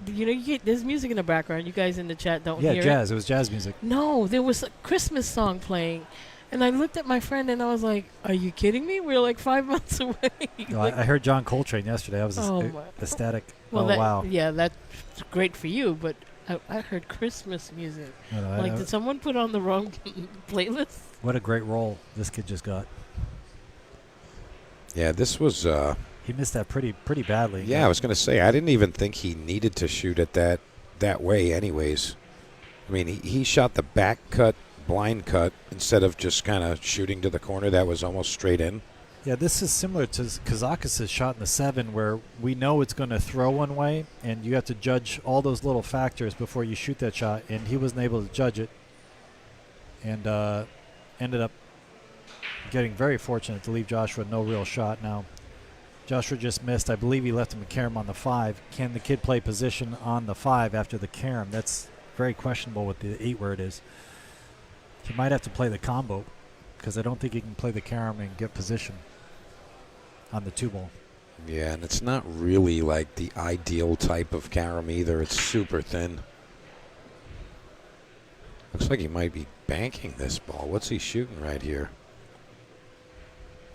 you know, there's music in the background. You guys in the chat don't Yeah, hear jazz. It was jazz music. it. No, there was a Christmas song playing. And I looked at my friend and I was like, are you kidding me? We're like 5 months away. No, Like, I heard John Coltrane yesterday. I was Oh, my- ecstatic. well, Oh, that, wow. Yeah, that's great for you, but I heard Christmas music. No, Like, did someone put on the wrong playlist? what a great role this kid just got. Yeah, this was. He missed that pretty badly. Yeah, I was going to say, I didn't even think he needed to shoot it that way anyways. I mean, he shot the back cut, blind cut, instead of just kind of shooting to the corner that was almost straight in. Yeah, this is similar to Kazakis' shot in the 7 where we know it's going to throw one way, and you have to judge all those little factors before you shoot that shot, and he wasn't able to judge it and ended up getting very fortunate to leave Joshua no real shot. Now, Joshua just missed. I believe he left him a carom on the 5. Can the kid play position on the 5 after the carom? That's very questionable with the 8 where it is. He might have to play the combo because I don't think he can play the carom and get position on the 2 ball. Yeah, and it's not really like the ideal type of carom either. It's super thin. Looks like he might be banking this ball. What's he shooting right here?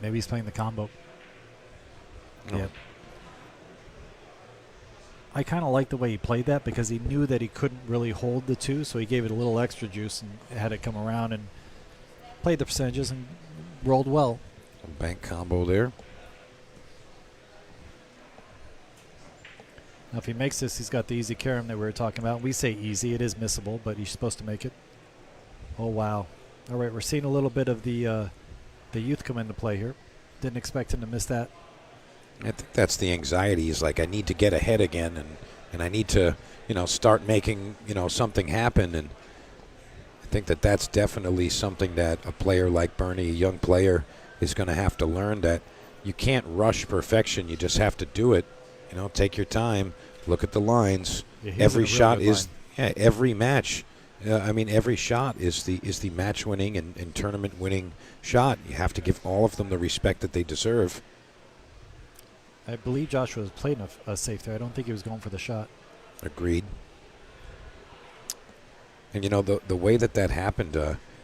Maybe he's playing the combo. Oh. Yeah. I kind of like the way he played that because he knew that he couldn't really hold the 2, so he gave it a little extra juice and had it come around and played the percentages and rolled well. Bank combo there. Now, if he makes this, he's got the easy carom that we were talking about. We say easy. It is missable, but he's supposed to make it. Oh, wow. All right, we're seeing a little bit of the youth come into play here. Didn't expect him to miss that. I think that's the anxiety. Is like, I need to get ahead again, and I need to, start making, something happen. And I think that's definitely something that a player like Bernie, a young player, is going to have to learn, that you can't rush perfection. You just have to do it. Take your time, look at the lines. Yeah, he's Every in a real shot good is, line. every match. Every shot is the match-winning and tournament-winning shot. You have to give all of them the respect that they deserve. I believe Joshua was playing a safe there. I don't think he was going for the shot. Agreed. And the way that happened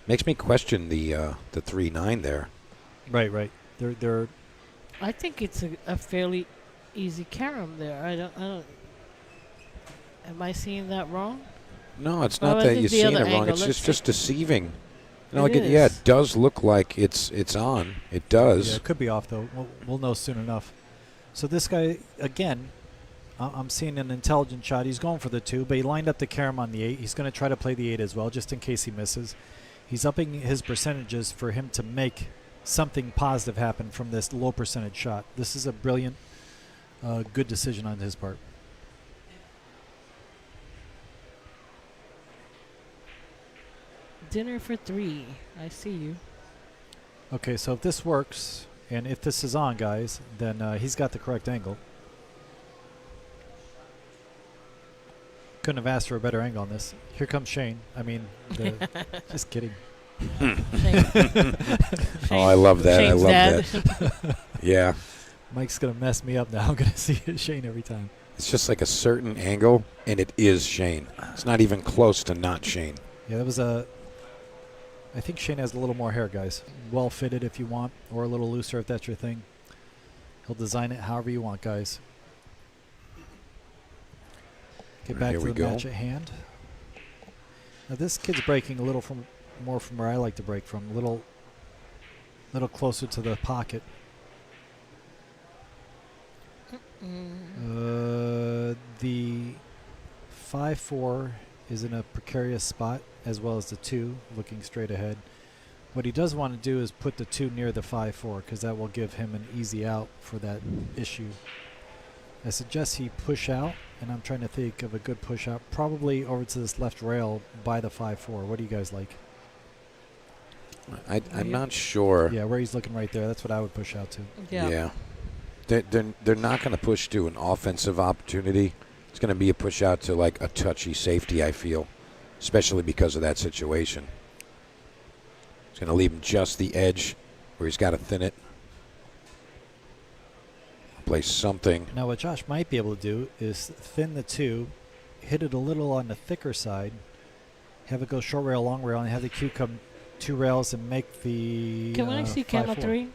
makes me question the 3-9 there. Right. They're I think it's a fairly easy carom there. I don't. Am I seeing that wrong? No, it's Well, not I that think you're the seeing it other wrong. angle, It's let's just deceiving. It Yeah, is. it does look like it's on. It does. Yeah, it could be off, though. We'll know soon enough. So this guy, again, I'm seeing an intelligent shot. He's going for the 2, but he lined up the carom on the 8. He's going to try to play the 8 as well, just in case he misses. He's upping his percentages for him to make something positive happen from this low percentage shot. This is a brilliant, good decision on his part. dinner for 3. I see you. Okay, so if this works, and if this is on, guys, then he's got the correct angle. Couldn't have asked for a better angle on this. Here comes Shane. I mean, just kidding. Oh, I love that. Shane's I love dad. that. Yeah. Mike's going to mess me up now. I'm going to see Shane every time. It's just like a certain angle, and it is Shane. It's not even close to not Shane. Yeah, that was a... I think Shane has a little more hair, guys. Well fitted if you want, or a little looser if that's your thing. He'll design it however you want, guys. Get back Here to we the go. match at hand. Now this kid's breaking a little more from where I like to break from. A little closer to the pocket. The 5-4 is in a precarious spot, as well as the 2 looking straight ahead. What he does want to do is put the 2 near the 5-4, because that will give him an easy out for that issue. I suggest he push out, and I'm trying to think of a good push out, probably over to this left rail by the 5-4. What do you guys like? I'm not sure. Yeah, where he's looking right there. That's what I would push out to. Yeah. They're not going to push to an offensive opportunity. It's going to be a push out to like a touchy safety, I feel, especially because of that situation. It's going to leave him just the edge where he's got to thin it. Play something. Now what Josh might be able to do is thin the 2, hit it a little on the thicker side, have it go short rail, long rail, and have the cue come 2 rails and make the Can I see camera 5-4. 3?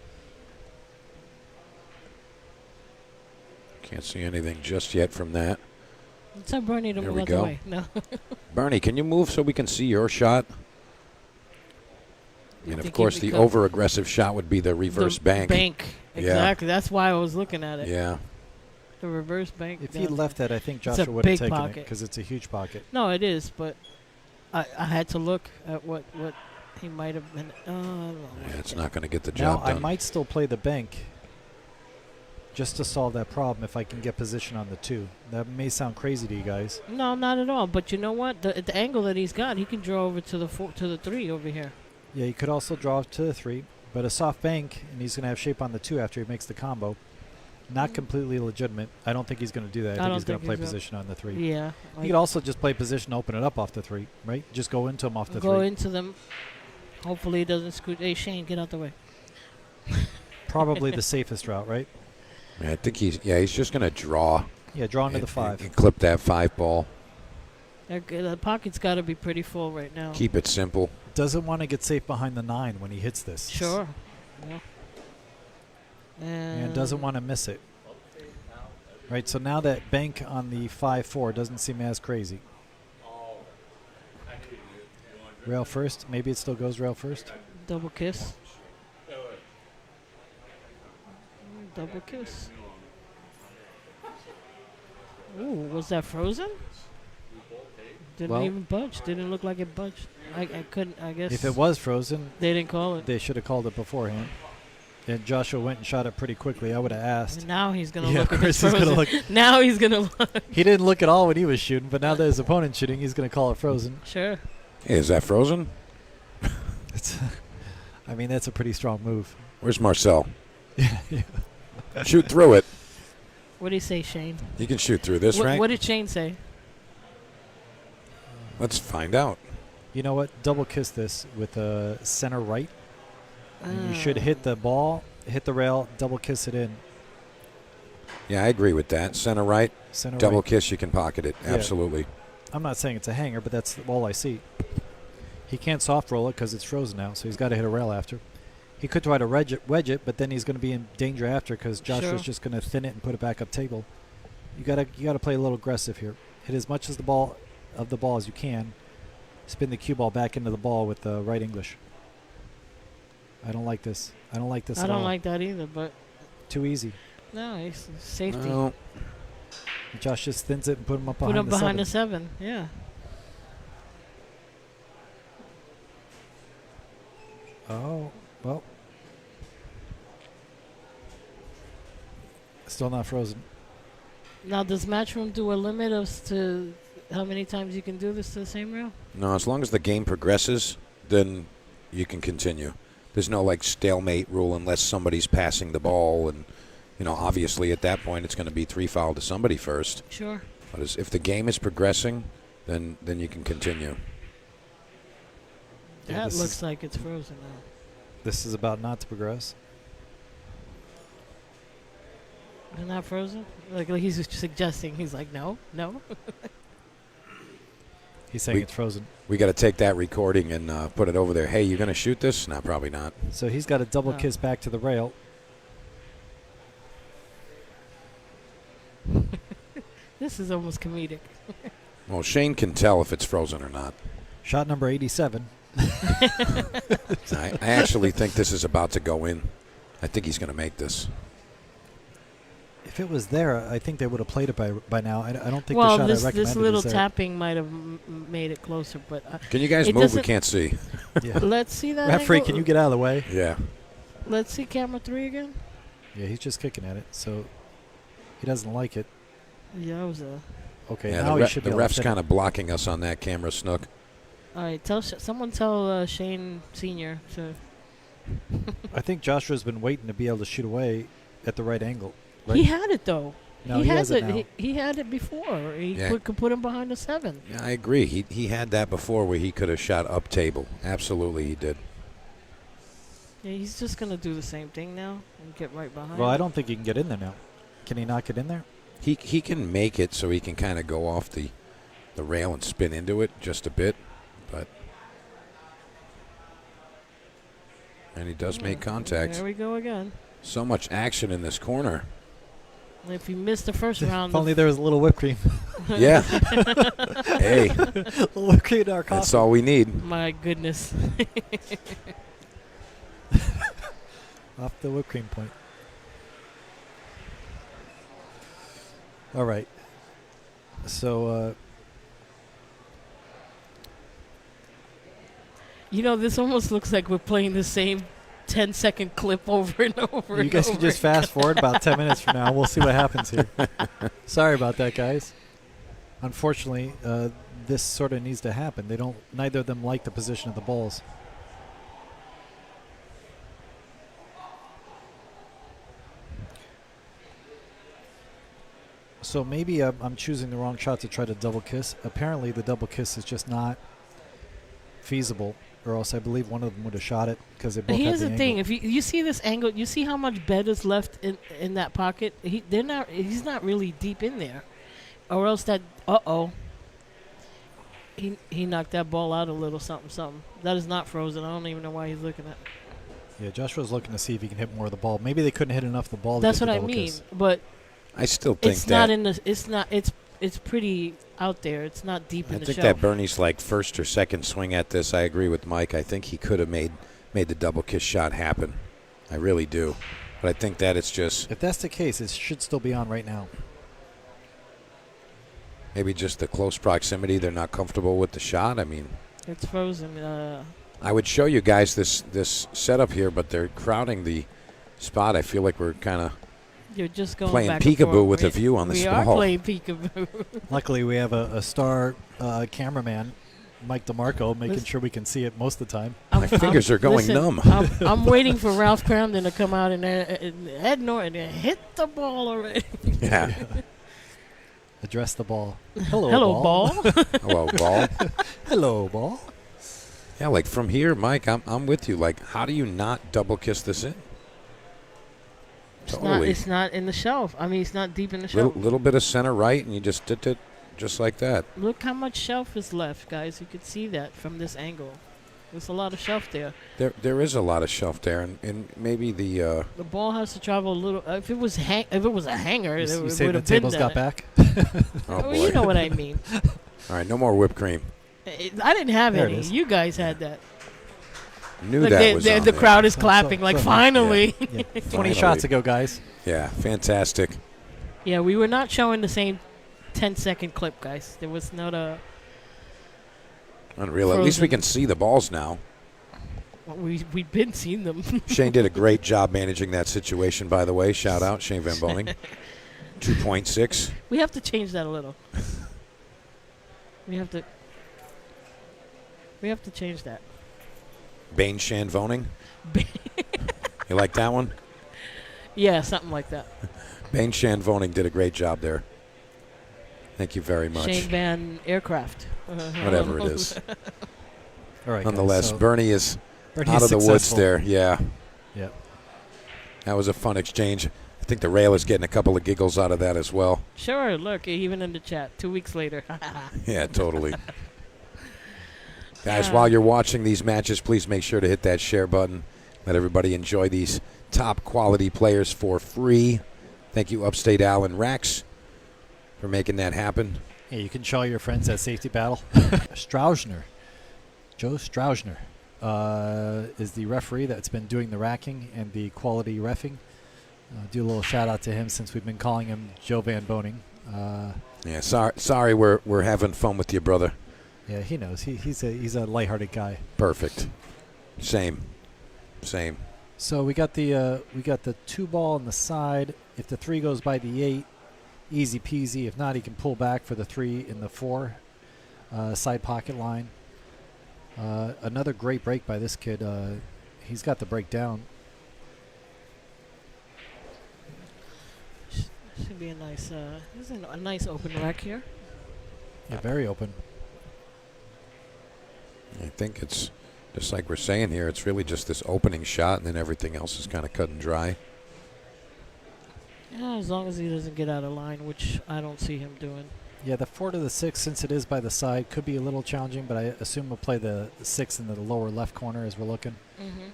Can't see anything just yet from that. Tell Bernie to There move we out go. the way. No. Bernie, can you move so we can see your shot? You And of think course, he'd the become over-aggressive shot would be the reverse bank. Bank. Yeah. Exactly. That's why I was looking at it. Yeah. The reverse bank. If he left that, I think It's Joshua a would have big taken it pocket. because it's a huge pocket. No, it is, but I had to look at what he might have been. I don't know. Yeah, it's not going to get the Now, job I done. might still play the bank just to solve that problem if I can get position on the 2. That may sound crazy to you guys. No, not at all. But you know what? The angle that he's got, he can draw over to the 3 over here. Yeah, you could also draw to the 3, but a soft bank, and he's going to have shape on the 2 after he makes the combo. Not completely legitimate. I don't think he's going to do that. I think he's going to play position on the 3. Yeah. He could also just play position, open it up off the 3, right? Just go into him off the 3. Go into them. Hopefully he doesn't scoot. Hey, Shane, get out the way. Probably the safest route, right? Yeah, I think he's just going to draw. Yeah, draw into the and 5. clip that 5 ball. The pocket's got to be pretty full right now. Keep it simple. Doesn't want to get safe behind the 9 when he hits this. Sure. Yeah. And doesn't want to miss it. Right, so now that bank on the 5-4 doesn't seem as crazy. Rail first. Maybe it still goes rail first. Double kiss. Double kiss. Ooh, was that frozen? Didn't Well- even budge. Didn't look like it budged. I couldn't, I guess. If it was frozen, They didn't call it. they should have called it beforehand. And Joshua went and shot it pretty quickly. I would have asked. And now he's going to Yeah, look of at this course he's frozen. going to look. Now he's going to look. He didn't look at all when he was shooting, but now that his opponent's shooting, he's going to call it frozen. Sure. Hey, is that frozen? It's, I mean, that's a pretty strong move. Where's Marcel? Shoot through it. What did he say, Shane? You can shoot through this, right? What did Shane say? Let's find out. You know what? Double kiss this with a center right. And you should hit the ball, hit the rail, double kiss it in. Yeah, I agree with that. Center right, Center double right. kiss, you can pocket it. Yeah. Absolutely. I'm not saying it's a hanger, but that's all I see. He can't soft roll it because it's frozen now, so he's got to hit a rail after. He could try to wedge it, but then he's going to be in danger after because Joshua's just going to thin it and put it back up table. You got to play a little aggressive here. Hit as much as the ball as you can. Spin the cue ball back into the ball with the right English. I don't like this. I don't like this I at all. don't like that either, but Too easy. no, it's safety. No. Josh just thins it and put him up Put behind him the behind 7. the 7. Yeah. Oh, well. Still not frozen. Now, does Matchroom do a limit to how many times you can do this to the same rail? No, as long as the game progresses, then you can continue. There's no like stalemate rule unless somebody's passing the ball, and obviously at that point it's going to be 3-foul to somebody first. Sure. But if the game is progressing, then you can continue. Yeah, That looks like it's frozen now. This is about not to progress. Isn't that frozen? Like he's just suggesting. He's like, no. He's saying it's frozen. We got to take that recording and put it over there. Hey, you going to shoot this? No, probably not. So he's got a double kiss back to the rail. This is almost comedic. Well, Shane can tell if it's frozen or not. Shot number 87. I actually think this is about to go in. I think he's going to make this. If it was there, I think they would have played it by now. I don't think Well, the shot I recommended this little is there. tapping might have made it closer, but Can you guys it move? We doesn't- can't see. Yeah. let's see that. Referee, angle. can you get out of the way? Yeah. Let's see camera 3 again. Yeah, he's just kicking at it, so he doesn't like it. Yeah, that was a. Okay, Yeah, now he should be the able to ref's fit kind it. of blocking us on that camera, Snook. All right, someone tell Shane Senior to. I think Joshua's been waiting to be able to shoot away at the right angle. Right? He had it though. No, he has it now. He had it before. He Yeah. could put him behind the 7. Yeah, I agree. He had that before where he could have shot up table. Absolutely, he did. Yeah, he's just gonna do the same thing now and get right behind. Well, I him. don't think he can get in there now. Can he not get in there? He can make it so he can kind of go off the rail and spin into it just a bit, and he does make contact. There we go again. So much action in this corner. If you missed the first round, If only there was a little whipped cream. Yeah. Hey, A little whipped cream in our coffee. that's all we need. my goodness. Off the whipped cream point. All right. So, This almost looks like we're playing the same 10-second clip over and over. you and guys over can just again. fast forward about 10 minutes from now. We'll see what happens here. Sorry about that, guys. Unfortunately, this sort of needs to happen. Neither of them like the position of the balls. So maybe I'm choosing the wrong shot to try to double kiss. Apparently, the double kiss is just not feasible, or else I believe one of them would have shot it because they both Here's have the the thing: angle. if you see this angle, you see how much bed is left in that pocket. He's not really deep in there, or else that. He knocked that ball out a little something. That is not frozen. I don't even know why he's looking at. Yeah, Joshua's looking to see if he can hit more of the ball. Maybe they couldn't hit enough of the ball. That's to what get I the double mean. kiss. But I still think it's that. not in the. It's not. It's pretty out there. It's not deep I in the think shelf. that Bernie's like first or second swing at this. I agree with Mike. I think he could have made the double kiss shot happen. I really do. But I think that it's just If that's the case, it should still be on right now. maybe just the close proximity. They're not comfortable with the shot. I mean, It's frozen. I would show you guys this setup here, but they're crowding the spot. I feel like we're kind of You're just going playing back and peekaboo forth. with a view on this We are ball. playing peekaboo. Luckily, we have a star cameraman, Mike DeMarco, making Listen. sure we can see it most of the time. My fingers are going numb. I'm waiting for Ralph Cramden to come out and Ed Norton and hit the ball already. Yeah. Address the ball. Hello, Hello, ball. Hello, ball. Hello, ball. Yeah, like from here, Mike, I'm with you. Like, how do you not double kiss this in? Totally. It's not in the shelf. I mean, it's not deep in the shelf. Little bit of center right, and you just did it just like that. Look how much shelf is left, guys. You could see that from this angle. There's a lot of shelf there. There is a lot of shelf there, and maybe the The ball has to travel a little. If it was a hanger, it You would say the have been tables got there. back? oh Oh, boy. you know what I mean. All right, no more whipped cream. I didn't have There it any. is. You guys had that. Knew Look, that was on the there. crowd is So- clapping so- like so- finally. Yeah. 20 Finally. shots ago, guys. Yeah, fantastic. Yeah, we were not showing the same 10-second clip, guys. There was not a. Unreal. At least we Frozen. can see the balls now. Well, we've been seeing them. Shane did a great job managing that situation, by the way. Shout out, Shane Van Boning. 2.6. We have to change that a little. We have to change that. Bane Shanvoning. You like that one? Yeah, something like that. Bane Shanvoning did a great job there. Thank you very much. Shane Van Aircraft. Whatever it is. All right. Nonetheless, guys, so Bernie is Bernie out is of the woods successful. there. Yeah. Yep. That was a fun exchange. I think the rail is getting a couple of giggles out of that as well. Sure, look, even in the chat, 2 weeks later. Yeah, totally. Guys, while you're watching these matches, please make sure to hit that share button. Let everybody enjoy these top quality players for free. Thank you, Upstate Al and RAXX, for making that happen. Yeah, you can show all your friends at Safety Battle. Strausner, Joe Strausner, is the referee that's been doing the racking and the quality reffing. Do a little shout out to him since we've been calling him Joe Van Boning. Yeah, sorry, we're having fun with you, brother. Yeah, he knows. He's a lighthearted guy. Perfect. Same. So we got the 2-ball on the side. If the 3 goes by the 8, easy peasy. If not, he can pull back for the 3 in the 4 side pocket line. Another great break by this kid. He's got the break down. Should be a nice, this is a nice open rack here. Yeah, very open. I think it's just like we're saying here. It's really just this opening shot, and then everything else is kind of cut and dry. Yeah, as long as he doesn't get out of line, which I don't see him doing. Yeah, the 4 to the 6, since it is by the side, could be a little challenging, but I assume we'll play the 6 in the lower left corner as we're looking. Mm-hmm.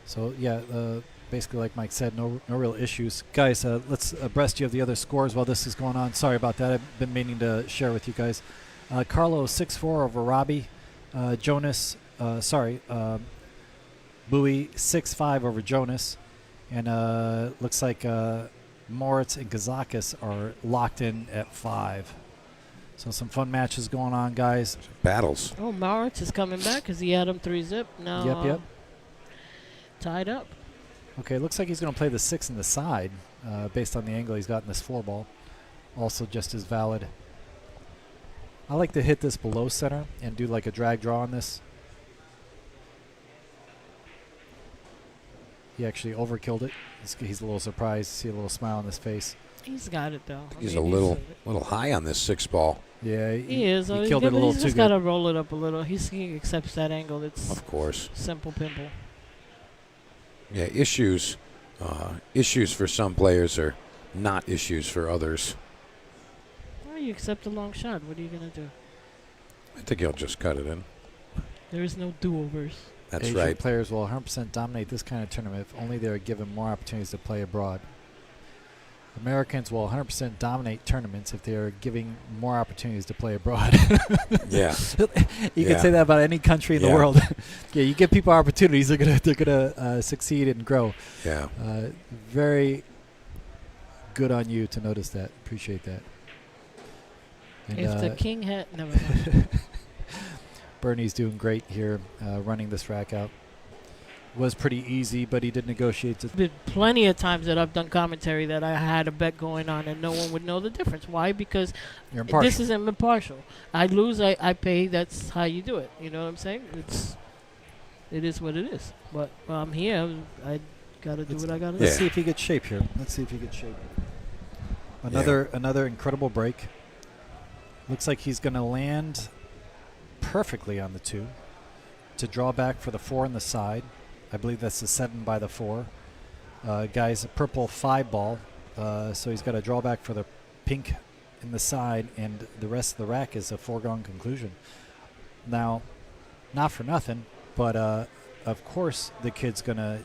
So, yeah, basically like Mike said, no real issues. Guys, let's abreast you of the other scores while this is going on. Sorry about that. I've been meaning to share with you guys. Carlo 6-4 over Robbie. Jonas, Bowie 6-5 over Jonas. And looks like Moritz and Kazakis are locked in at 5. So some fun matches going on, guys. Battles. Oh, Moritz is coming back because he had him 3-zip. Now Yep. tied up. Okay, looks like he's going to play the 6 in the side based on the angle he's got in this 4-ball. Also just as valid. I like to hit this below center and do like a drag draw on this. He actually overkilled it. He's a little surprised. See a little smile on his face. He's got it, though. He's a little high on this 6 ball. Yeah, He is. He killed it a little he's too just got good. to roll it up a little. He accepts that angle. It's Of course. simple pimple. Yeah, issues for some players are not issues for others. Well, you accept a long shot. What are you going to do? I think he'll just cut it in. There is no do-overs. That's Asian right. players will 100% dominate this kind of tournament if only they are given more opportunities to play abroad. Americans will 100% dominate tournaments if they are giving more opportunities to play abroad. Yeah. You can say that about any country in the world. Yeah, you give people opportunities, they're gonna succeed and grow. Yeah. Very good on you to notice that. Appreciate that. And If the king had... Never mind. Bernie's doing great here, running this rack out. Was pretty easy, but he did negotiate. There's been plenty of times that I've done commentary that I had a bet going on and no one would know the difference. Why? Because You're impartial. this isn't impartial. I lose, I pay. That's how you do it. You know what I'm saying? It is what it is. But while I'm here, I got to do what I got to do. Let's see if he gets shape here. Another incredible break. Looks like he's going to land perfectly on the 2 to draw back for the 4 on the side. I believe that's the 7 by the 4. Guy's a purple 5-ball, so he's got a drawback for the pink in the side, and the rest of the rack is a foregone conclusion. Now, not for nothing, but of course the kid's going to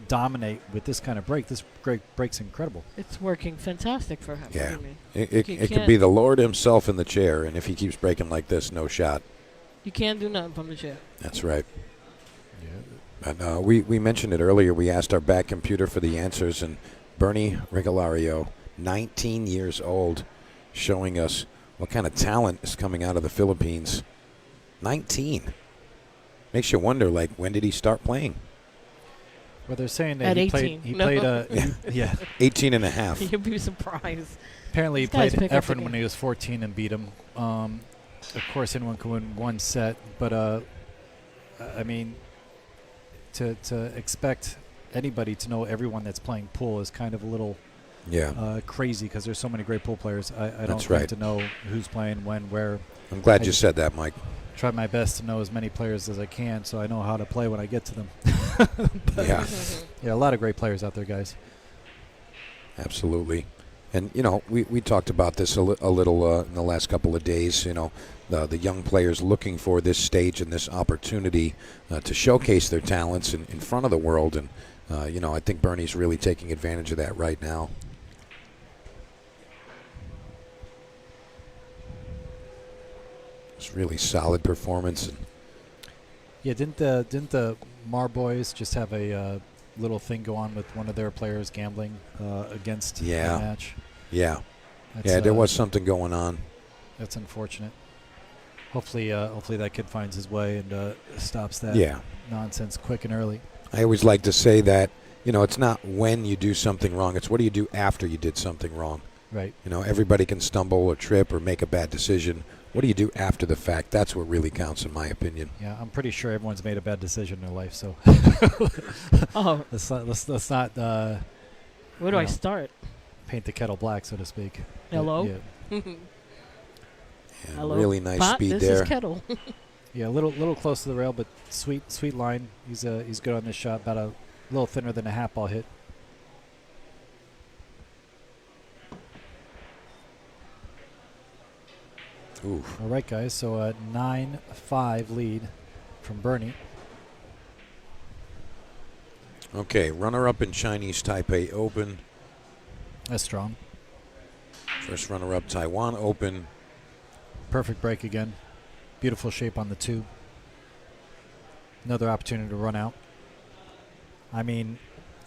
dominate with this kind of break. This break's incredible. It's working fantastic for him. Yeah. I mean, It could be the Lord himself in the chair, and if he keeps breaking like this, no shot. you can't do nothing from the chair. That's right. Yeah. And we mentioned it earlier. We asked our back computer for the answers, and Bernie Regalario, 19 years old, showing us what kind of talent is coming out of the Philippines. 19. Makes you wonder, like, when did he start playing? Well, they're saying that At he 18. played. Yeah. 18 and a half. You'd be surprised. Apparently, he These guys played pick up Efren the when he was 14 and beat him. Of course, anyone can win one set, but I mean, to expect anybody to know everyone that's playing pool is kind of a little crazy because there's so many great pool players. I don't claim to know who's playing when, where. I'm glad you said that, Mike. Try my best to know as many players as I can so I know how to play when I get to them. Yeah. Yeah, a lot of great players out there, guys. Absolutely. And, you know, we talked about this a little in the last couple of days, you know, the young players looking for this stage and this opportunity to showcase their talents in front of the world. And, you know, I think Bernie's really taking advantage of that right now. It's really solid performance. Yeah, didn't the MARBOYS just have a little thing go on with one of their players gambling against the match? Yeah. There was something going on. That's unfortunate. Hopefully that kid finds his way and stops that nonsense quick and early. I always like to say that, you know, it's not when you do something wrong. It's what do you do after you did something wrong. Right. You know, everybody can stumble or trip or make a bad decision. What do you do after the fact? That's what really counts, in my opinion. Yeah, I'm pretty sure everyone's made a bad decision in their life, so let's not. Where do I start? Paint the kettle black, so to speak. Hello. Yeah, Hello. really nice Pot, speed this there. is kettle. Yeah, a little close to the rail, but sweet line. He's good on this shot. About a little thinner than a half ball hit. Oof. All right, guys. So a 9-5 lead from Bernie. Okay, runner-up in Chinese Taipei Open. That's strong. First runner-up Taiwan Open. Perfect break again. Beautiful shape on the 2. Another opportunity to run out. I mean,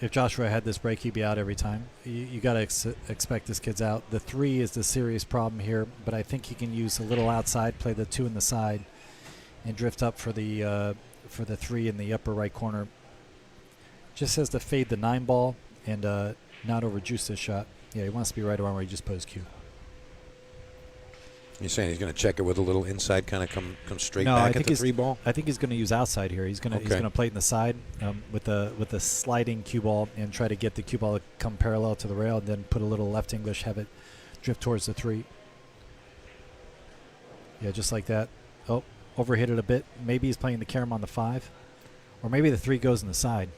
if Joshua had this break, he'd be out every time. You got to expect this kid's out. The 3 is the serious problem here, but I think he can use a little outside, play the 2 in the side, and drift up for the 3 in the upper right corner. Just has to fade the 9 ball and not overjuice this shot. Yeah, he wants to be right around where he just posed cue. You're saying he's going to check it with a little inside, kind of come straight No, back at the 3 ball? I think he's going to use outside here. He's going to play it in the side with the sliding cue ball and try to get the cue ball to come parallel to the rail, and then put a little left English, have it drift towards the 3. Yeah, just like that. Oh, overhit it a bit. Maybe he's playing the carom on the 5, or maybe the 3 goes in the side.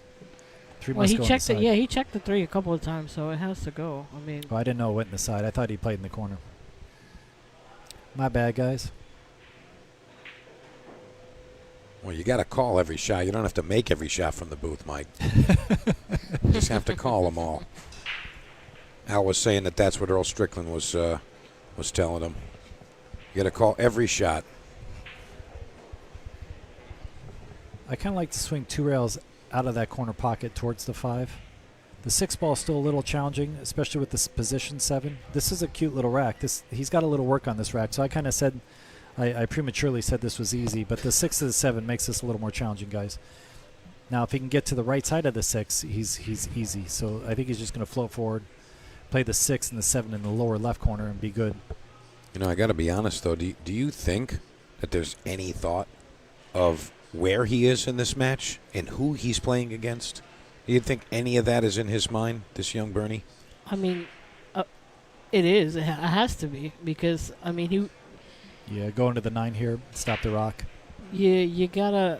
3 well, must he go checked in the it. side. Yeah, he checked the 3 a couple of times, so it has to go. I mean, Oh, I didn't know it went in the side. I thought he played in the corner. My bad, guys. Well, you got to call every shot. You don't have to make every shot from the booth, Mike. You just have to call them all. Al was saying that's what Earl Strickland was telling him. You got to call every shot. I kind of like to swing 2 rails out of that corner pocket towards the 5. The 6 ball is still a little challenging, especially with this position 7. This is a cute little rack. He's got a little work on this rack, so I kind of said, I prematurely said this was easy, but the 6 to the 7 makes this a little more challenging, guys. Now, if he can get to the right side of the 6, he's easy. So I think he's just going to float forward, play the 6 and the 7 in the lower left corner, and be good. You know, I got to be honest, though. Do you think that there's any thought of where he is in this match and who he's playing against? Do you think any of that is in his mind, this young Bernie? I mean, it is. It has to be because I mean Yeah, going to the 9 here, stop the rock. You gotta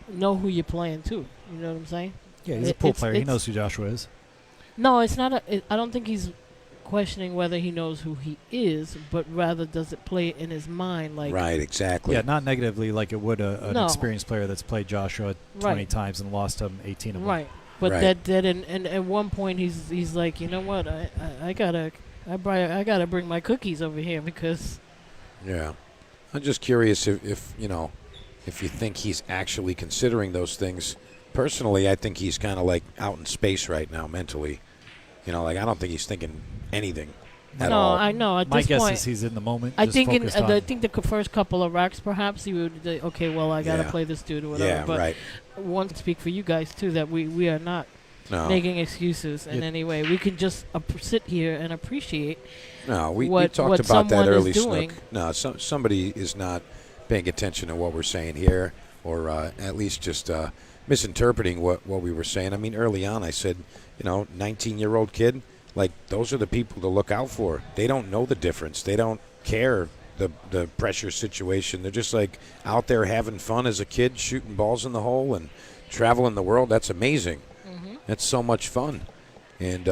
know who you're playing too. You know what I'm saying? Yeah, he's a pool player. He knows who Joshua is. No, it's not. I don't think he's questioning whether he knows who he is, but rather does it play in his mind? Like Right, exactly. Yeah, not negatively like it would an No. experienced player that's played Joshua 20 times and lost him 18 of them. Right. But Right. that and at one point he's like, you know what, I gotta bring my cookies over here because Yeah. I'm just curious if you think he's actually considering those things. Personally, I think he's kind of like out in space right now mentally. You know, like I don't think he's thinking anything at all. I know. At My this guess point, is he's in the moment. I just think focused on I think the first couple of racks, perhaps he would say, okay, well, I gotta Yeah. play this dude or whatever. Yeah, but right. want to speak for you guys too that we are not No, making excuses in any way. We can just sit here and appreciate. no. We what talked about that someone is early, doing. Snook. No, somebody is not paying attention to what we're saying here, or at least just misinterpreting what we were saying. I mean, early on, I said, 19-year-old kid, like, those are the people to look out for. They don't know the difference. They don't care the pressure situation. They're just, like, out there having fun as a kid, shooting balls in the hole and traveling the world. That's amazing. Mm-hmm. That's so much fun. And,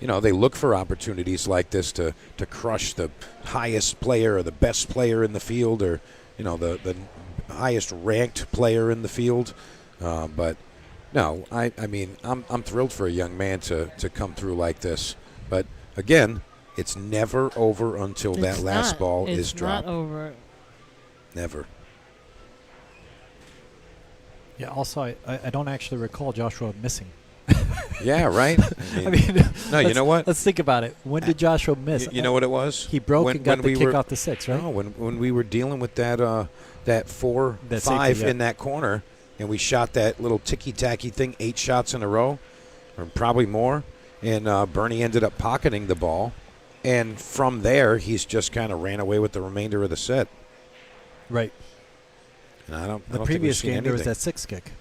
they look for opportunities like this to crush the highest player or the best player in the field, or, the highest ranked player in the field. But no, I mean, I'm thrilled for a young man to come through like this. But again, it's never over until that last ball is dropped. It's not over. Never. Yeah. Also, I don't actually recall Joshua missing. Yeah, right. I mean, no, you know what? Let's think about it. When did Joshua miss? You know what it was? He broke and got the kick off the 6, right? No, when we were dealing with that 4-5 safety, yeah. in that corner, and we shot that little ticky-tacky thing 8 shots in a row, or probably more, and Bernie ended up pocketing the ball, and from there he's just kind of ran away with the remainder of the set. Right. And I don't The think we've previous seen game there was anything. that 6 kick.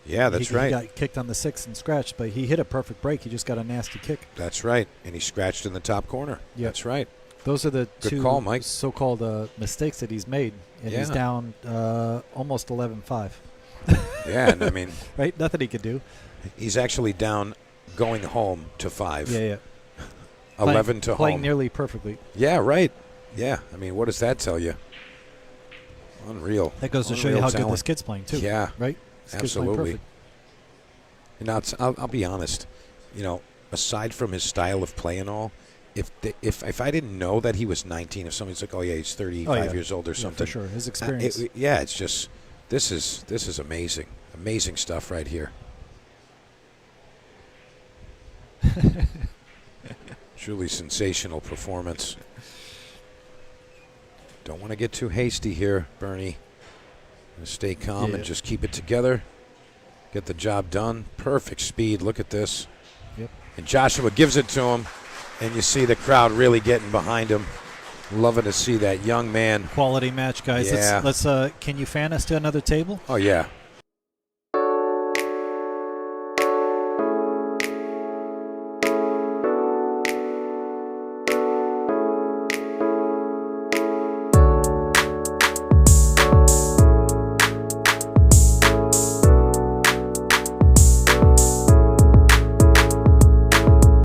Yeah, that's right. He got kicked on the 6 and scratched, but he hit a perfect break. He just got a nasty kick. That's right, and he scratched in the top corner. Yep. That's right. Those are the Good two call, Mike. so-called mistakes that he's made, and he's Yeah. down almost 11-5. Yeah, and I mean, Right? Nothing he could do. he's actually down going home to 5. Yeah. 11 to playing home. nearly perfectly. Yeah, right. Yeah, I mean, what does that tell you? Unreal. That goes to show you Unreal how good talent. this kid's playing, too. Yeah, Right? This kid's playing absolutely. perfect. And now I'll be honest. Aside from his style of play and all, if I didn't know that he was 19, if somebody's like, oh yeah, he's 35 years old or something, for sure. His experience. it's just this is amazing stuff right here. Truly sensational performance. Don't want to get too hasty here, Bernie. Stay calm and just keep it together. Get the job done. Perfect speed. Look at this. Yep. And Joshua gives it to him, and you see the crowd really getting behind him. Loving to see that young man. Quality match, guys. Yeah. Let's can you fan us to another table? Oh, yeah.